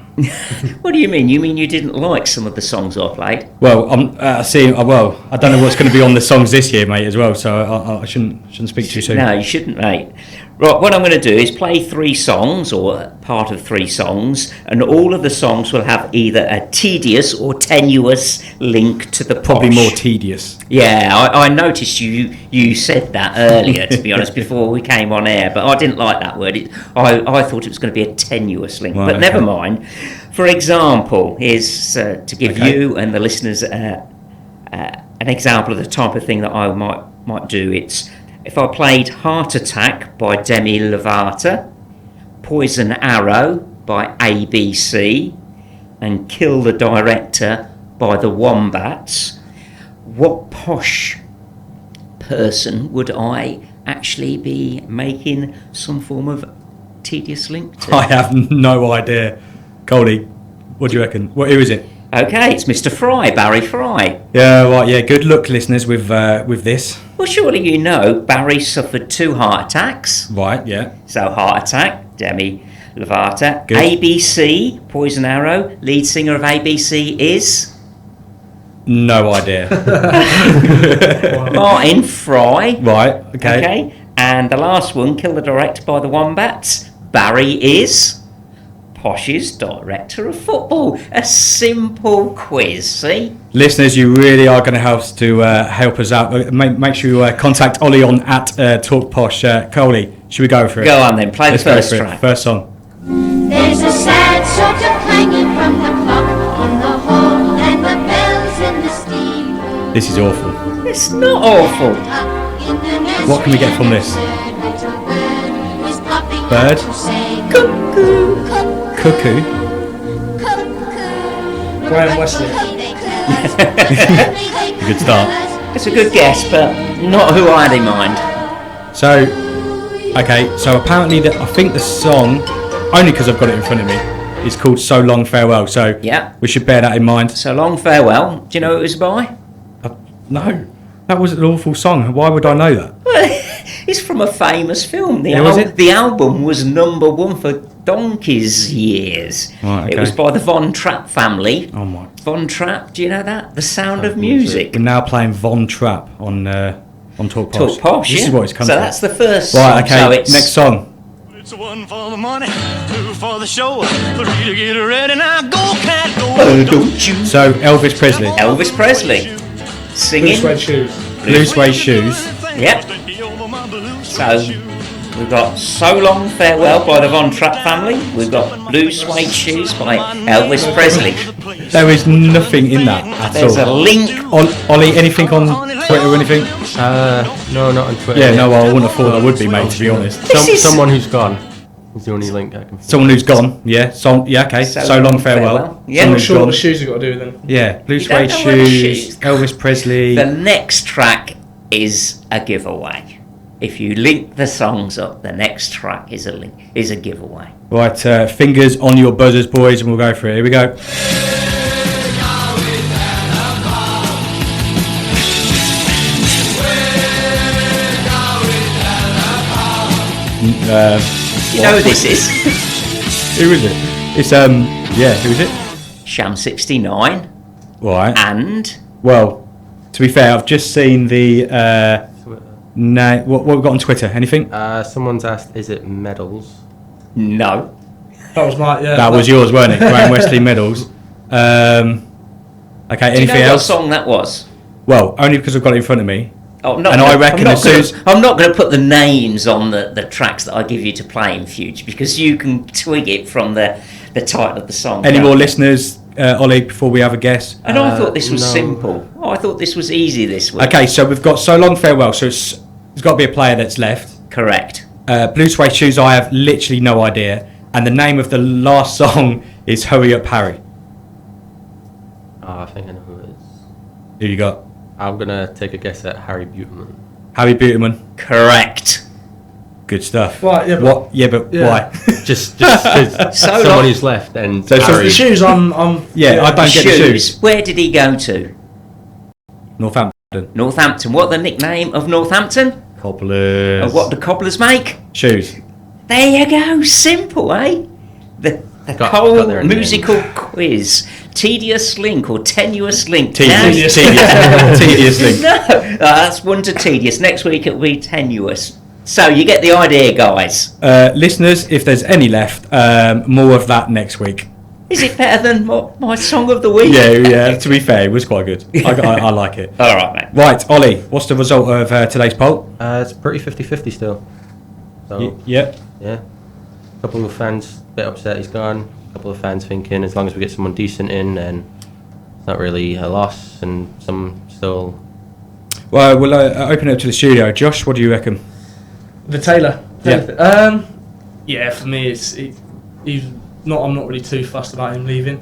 What do you mean? You mean you didn't like some of the songs I played? Well, I don't know what's going to be on the songs this year, mate, as well. So I shouldn't speak too soon. No, you shouldn't, mate. Right, what I'm going to do is play 3 songs, or part of 3 songs, and all of the songs will have either a tedious or tenuous link to the posh. Probably more tedious. Yeah, I noticed you said that earlier, to be honest, before we came on air, but I didn't like that word. I thought it was going to be a tenuous link, right, but never mind. For example, here's to give you and the listeners an example of the type of thing that I might do. It's if I played Heart Attack by Demi Lovato, Poison Arrow by ABC, and Kill the Director by the Wombats, what posh person would I actually be making some form of tedious link to? I have no idea. Goldie, what do you reckon? Who is it? Okay, it's Mr. Fry, Barry Fry. Yeah, right, yeah, good luck, listeners, with this. Well, surely you know Barry suffered 2 heart attacks. Right, yeah. So, Heart Attack, Demi Lovato. Good. ABC, Poison Arrow, lead singer of ABC is? No idea. Martin Fry. Right, okay. And the last one, Kill the Director by the Wombats. Barry is? Posh's Director of Football. A simple quiz, see? Listeners, you really are going to help us out. Make sure you contact Ollie on at Talk Posh. Coley, should we go for it? Go on then, play the first track. First song. There's a sad sort of clanging from the clock in the hall and the bells in the steeple. This is awful. It's not awful. What can we get from this? Bird? Cuckoo? Graham Wesley. Good start. It's a good guess, but not who I had in mind. So apparently I think the song, only because I've got it in front of me, is called So Long Farewell. So yeah, we should bear that in mind. So Long Farewell. Do you know who it was by? No, that was an awful song. Why would I know that? It's from a famous film. The album was #1 for donkey's years. Right, okay. It was by the Von Trapp family. Oh my! Von Trapp, do you know that? The Sound of Music. We're now playing Von Trapp on Talk Posh. Talk Posh. This is what it's coming. So that's the first. Right. Okay. So next song. It's 1 for the money, 2 for the show, 3 to get ready. Now go, cat, go. Don't you? So Elvis Presley. Elvis Presley. Singing. Blue suede shoes. Blue suede shoes. Yep. So we've got So Long Farewell by the Von Trapp family. We've got Blue Suede Shoes by Elvis Presley. There is nothing in that at There's all. There's a link. Ollie, anything on Twitter or anything? No, not on Twitter. Yeah, no, I wouldn't have thought I would be, mate, to be honest. Someone who's gone is the only link I can find. Someone who's gone, yeah. Okay. So Long Farewell. Yeah. I'm not sure what the shoes have got to do with them. Yeah, Blue Suede Shoes, Elvis Presley. The next track is a giveaway. If you link the songs up, the next track is a giveaway. Right, fingers on your buzzers, boys, and we'll go for it. Here we go. You know who this is? Who is it? It's who is it? Sham 69. Right. And well, to be fair, I've just seen the No. What we've got on Twitter? Anything? Someone's asked, is it medals? No. That was my That was yours, weren't it? Graham Wesley medals. Okay. Do you Anything know else? what song that was? Well, only because I've got it in front of me. Oh, And I reckon as soon as I'm not going to put the names on the tracks that I give you to play in future, because you can twig it from the title of the song. any can't more you? listeners, Ollie, before we have a guess? And I thought this was no. simple. Oh, I thought this was easy this week. Okay, so we've got So Long Farewell. So it's got to be a player that's left. Correct. Blue Suede Shoes, I have literally no idea. And the name of the last song is Hurry Up Harry. I think I know who it is. Who you got? I'm going to take a guess at Harry Buteman. Harry Buteman. Correct. Good stuff. Right, yeah, but- What? Yeah, but Yeah. why? just So someone long- who's left and So Harry. The shoes, I'm Yeah, I don't get the shoes. Where did he go to? Northampton. Northampton. What the nickname of Northampton? Cobblers. And what do cobblers make? Shoes. There you go. Simple, eh? The Got whole there in the musical quiz. Tedious link or tenuous link. Tedious. Tedious link. No, that's one to tedious. Next week it'll be tenuous. So you get the idea, guys. Listeners, if there's any left, more of that next week. Is it better than my song of the week? Yeah. To be fair, it was quite good. I like it. All right, mate. Right, Ollie, what's the result of today's poll? It's pretty 50-50 still. So, Yeah. yeah. A couple of fans a bit upset he's gone. A couple of fans thinking as long as we get someone decent in, then it's not really a loss. And some still... Well, we'll open it up to the studio. Josh, what do you reckon? The Taylor. Yeah. Yeah, for me, he's not. I'm not really too fussed about him leaving.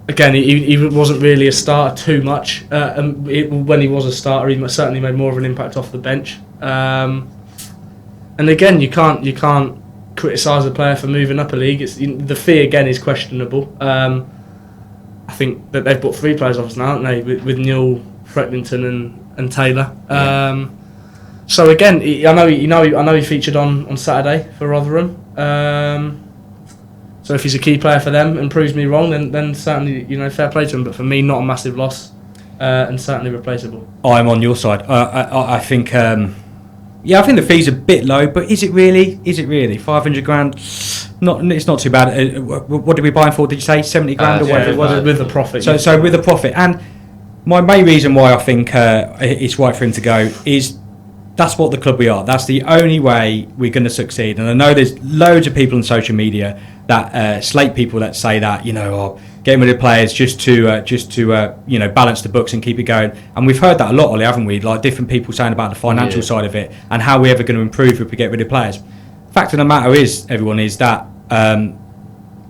Again, he wasn't really a starter too much. When he was a starter, he certainly made more of an impact off the bench. And again, you can't criticise a player for moving up a league. The fee again is questionable. I think that they've bought 3 players off us now, haven't they? With Neil, Frecklington, and Taylor. Yeah. So again, I know he featured on Saturday for Rotherham. So if he's a key player for them and proves me wrong, then certainly fair play to him. But for me, not a massive loss, and certainly replaceable. I'm on your side. I think. I think the fee's a bit low, but is it really? 500 grand? It's not too bad. What did we buy him for? Did you say 70 grand or whatever? It was with a profit. So with a profit, and my main reason why I think it's right for him to go is that's what the club we are. That's the only way we're going to succeed. And I know there's loads of people on social media that slate people that say that getting rid of players just to balance the books and keep it going. And we've heard that a lot, Ollie, haven't we? Like different people saying about the financial side of it and how we're ever going to improve if we get rid of players. Fact of the matter is that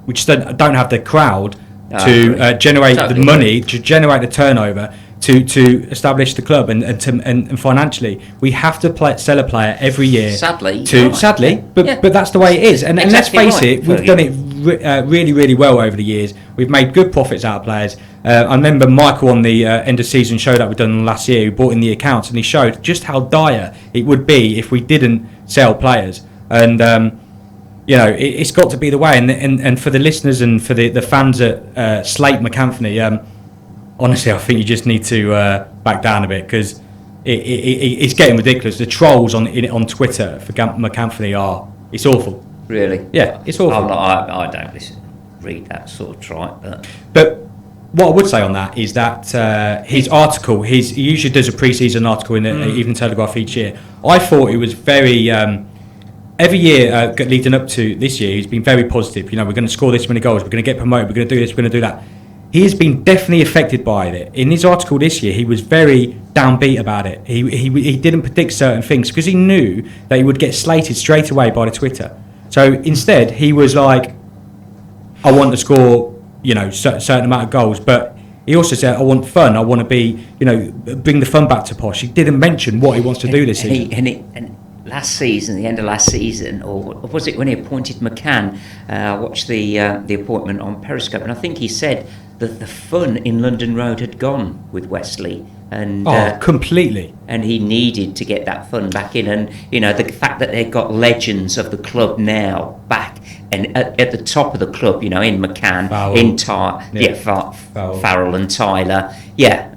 we just don't have the crowd to generate the money, to generate the turnover, to establish the club and financially we have to sell a player every year. Sadly, but that's the way it is. And let's Exactly face right. it, we've done it really, really well over the years. We've made good profits out of players. I remember Michael on the end of season show that we've done last year, who brought in the accounts, and he showed just how dire it would be if we didn't sell players. And it's got to be the way. And for the listeners and for the fans at Slate McAnthony, honestly, I think you just need to back down a bit because it's getting ridiculous. The trolls on Twitter for McAnthony it's awful. Really? Yeah, it's awful. I don't read that sort of tripe, but what I would say on that is that his article, he usually does a pre-season article in the Evening Telegraph each year. I thought it was very every year leading up to this year, he's been very positive. We're going to score this many goals, we're going to get promoted, we're going to do this, we're going to do that. He has been definitely affected by it. In his article this year, he was very downbeat about it. He didn't predict certain things because he knew that he would get slated straight away by the Twitter. So instead, he was like, I want to score, certain amount of goals, but he also said, I want fun. I want to be, bring the fun back to Posh. He didn't mention what he wants to do this season. And last season, the end of last season, or was it when he appointed McCann? I watched the appointment on Periscope, and I think he said that the fun in London Road had gone with Wesley. And completely. And he needed to get that fun back in. And, the fact that they've got legends of the club now back and at the top of the club, in McCann, Farrell. in Farrell and Tyler. Yeah.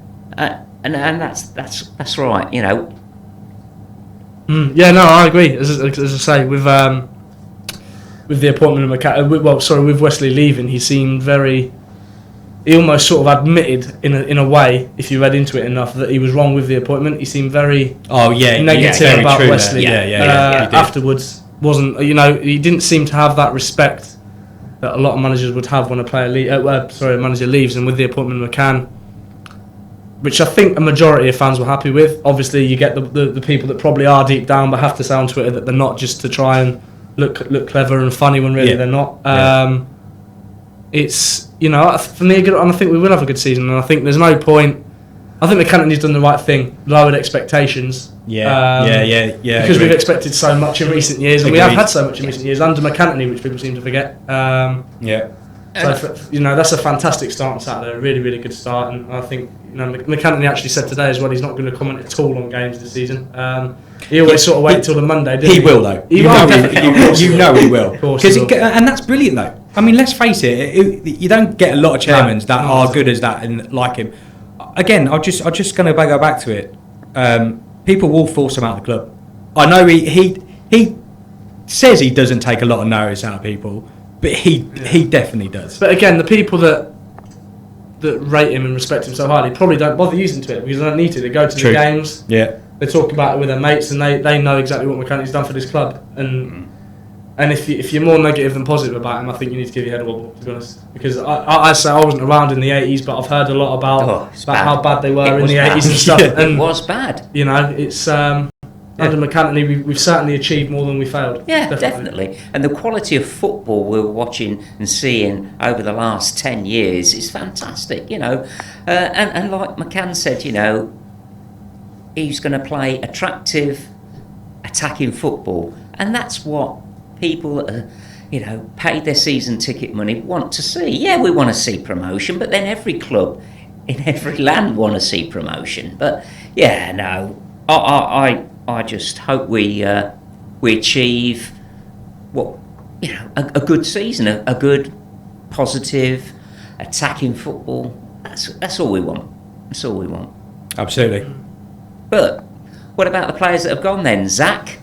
and that's right. You know. Yeah, no, I agree. As I say, with the appointment of with Wesley leaving, he seemed very. He almost sort of admitted in a way, if you read into it enough, that he was wrong with the appointment. He seemed very negative about Wesley. Afterwards, wasn't he didn't seem to have that respect that a lot of managers would have when a manager leaves, and with the appointment of McCann, which I think a majority of fans were happy with. Obviously, you get the people that probably are deep down but have to say on Twitter that they're not, just to try and look clever and funny when really they're not. It's for me, and I think we will have a good season, and I think there's no point. I think McCann done the right thing, lowered expectations. Because we've expected so much in recent years, and we have had so much in recent years under McCann, which people seem to forget. So that's a fantastic start on Saturday, a really, really good start, and I think McCann actually said today as well he's not going to comment at all on games this season. He always sort of wait until the Monday. He will though. He will. And that's brilliant though. I mean, let's face it. You don't get a lot of chairmen that are good as that and like him. Again, I'm just going to go back to it. People will force him out of the club. I know he says he doesn't take a lot of notice out of people, but he definitely does. But again, the people that rate him and respect him so highly probably don't bother using Twitter because they don't need to. They go to the games. Yeah. They talk about it with their mates, and they know exactly what McCann done for this club. And if you're more negative than positive about him, I think you need to give your head a wobble, to be honest. Because I say I wasn't around in the 80s, but I've heard a lot about how bad they were in the 80s and stuff. And it was bad. It's under McCann, we've certainly achieved more than we failed. Yeah, definitely. And the quality of football we're watching and seeing over the last 10 years is fantastic. And like McCann said, he's going to play attractive, attacking football, and that's what people that paid their season ticket money want to see. Yeah, we want to see promotion, but then every club in every land want to see promotion. But yeah, no, I just hope we achieve a good season, a good, positive, attacking football. That's all we want. That's all we want. Absolutely. But what about the players that have gone then, Zach?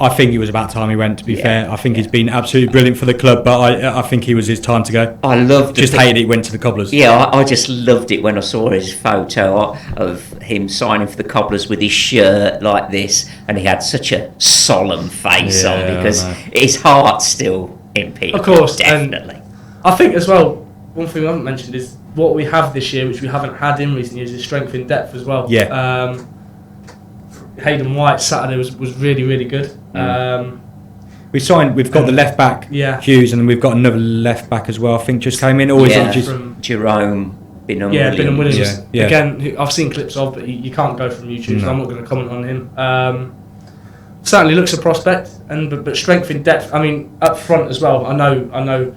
I think it was about time he went, to be fair. I think he's been absolutely brilliant for the club, but I think he was his time to go. I loved it. Just hated he went to the Cobblers. Yeah, I just loved it when I saw his photo of him signing for the Cobblers with his shirt like this, and he had such a solemn face on because his heart's still in people. Of course, definitely. And I think as well, one thing we haven't mentioned is what we have this year, which we haven't had in recent years, is strength in depth as well. Yeah. Hayden White Saturday was really, really good. We've got the left back, Hughes, and then we've got another left back as well. I think just came in. Or is it just from Jerome Bingham? Bingham Williams. Yeah. Again, I've seen clips of, but you can't go from YouTube, so I'm not going to comment on him. Certainly looks a prospect, but strength in depth. I mean, up front as well. I know.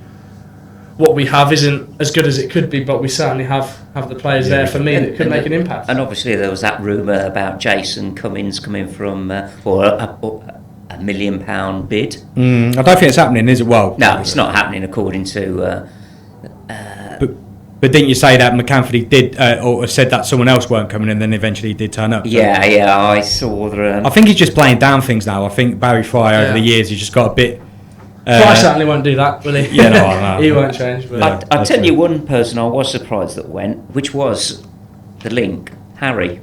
What we have isn't as good as it could be, but we certainly have the players there for me that could make an impact. And obviously there was that rumour about Jason Cummings coming from for a £1 million bid. I don't think it's happening, is it? Well, no, it's not happening according to. But didn't you say that McCanford did, or said that someone else weren't coming, and then eventually he did turn up? Yeah, I saw the. I think he's just playing down things now. I think Barry Fry over the years he's just got a bit. Fry certainly won't do that, will he? Yeah, no. He won't change. But I'll tell you one person I was surprised that went, which was the link, Harry.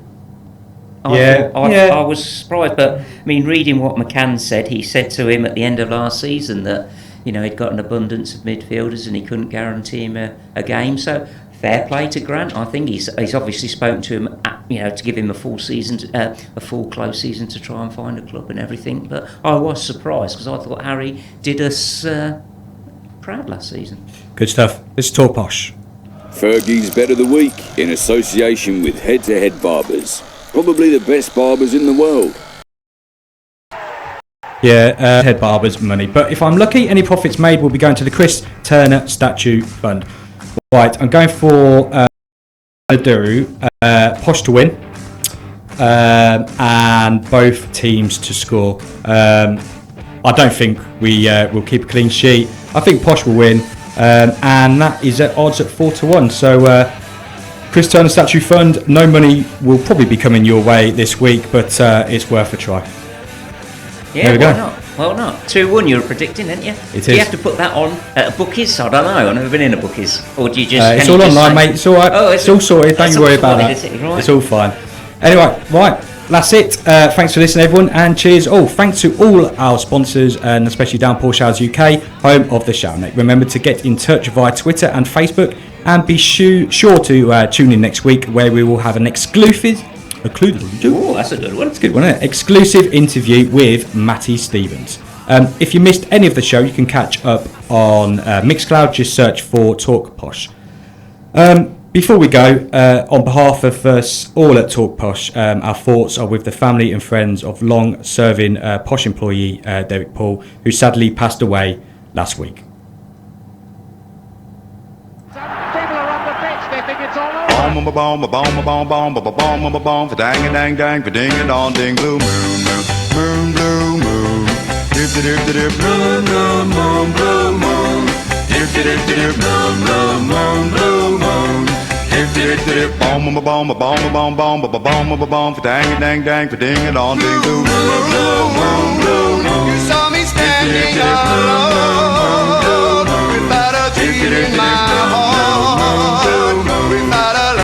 I was surprised, but I mean, reading what McCann said, he said to him at the end of last season that he'd got an abundance of midfielders and he couldn't guarantee him a game. So fair play to Grant. I think he's obviously spoken to him, to give him a full season, a full close season to try and find a club and everything. But I was surprised because I thought Harry did us proud last season. Good stuff. Let's talk posh. Fergie's Bet of the Week in association with Head to Head Barbers. Probably the best barbers in the world. Yeah, head barbers money. But if I'm lucky, any profits made will be going to the Chris Turner Statue Fund. Right, I'm going for Posh to win and both teams to score. I don't think we will keep a clean sheet. I think Posh will win, and that is at odds at 4-1. So Chris Turner Statue Fund. No money will probably be coming your way this week, but it's worth a try. Yeah, there we go. Not? Well, not 2-1. You were predicting, didn't you? It Do is. you have to put that on at a bookies? I don't know. I've never been in a bookies. Or do you just? It's can all you just online, say- mate. It's all right. Oh, it's all sorted. Don't you worry about that. Right. It's all fine. Anyway, right. That's it. Thanks for listening, everyone, and cheers. Oh, thanks to all our sponsors, and especially Downpour Showers UK, home of the Showerneck. Remember to get in touch via Twitter and Facebook, and be sure to tune in next week, where we will have an exclusive. Oh, that's a good one. That's a good one, isn't it? Exclusive interview with Matty Stevens. If you missed any of the show, you can catch up on Mixcloud. Just search for Talk Posh. Before we go, on behalf of us all at Talk Posh, our thoughts are with the family and friends of long-serving Posh employee Derek Paul, who sadly passed away last week. Bomb a bomb a bomb a bomb bomb a bomb a bomb for dang a dang dang for ding a dong ding blue moon moon blue moon dip dip dip moon moon moon blue moon dip dip dip moon moon moon blue moon dip dip dip bomb a bomb a bomb a bomb bomb a bomb a bomb for dang a dang dang for ding a dong ding blue moon.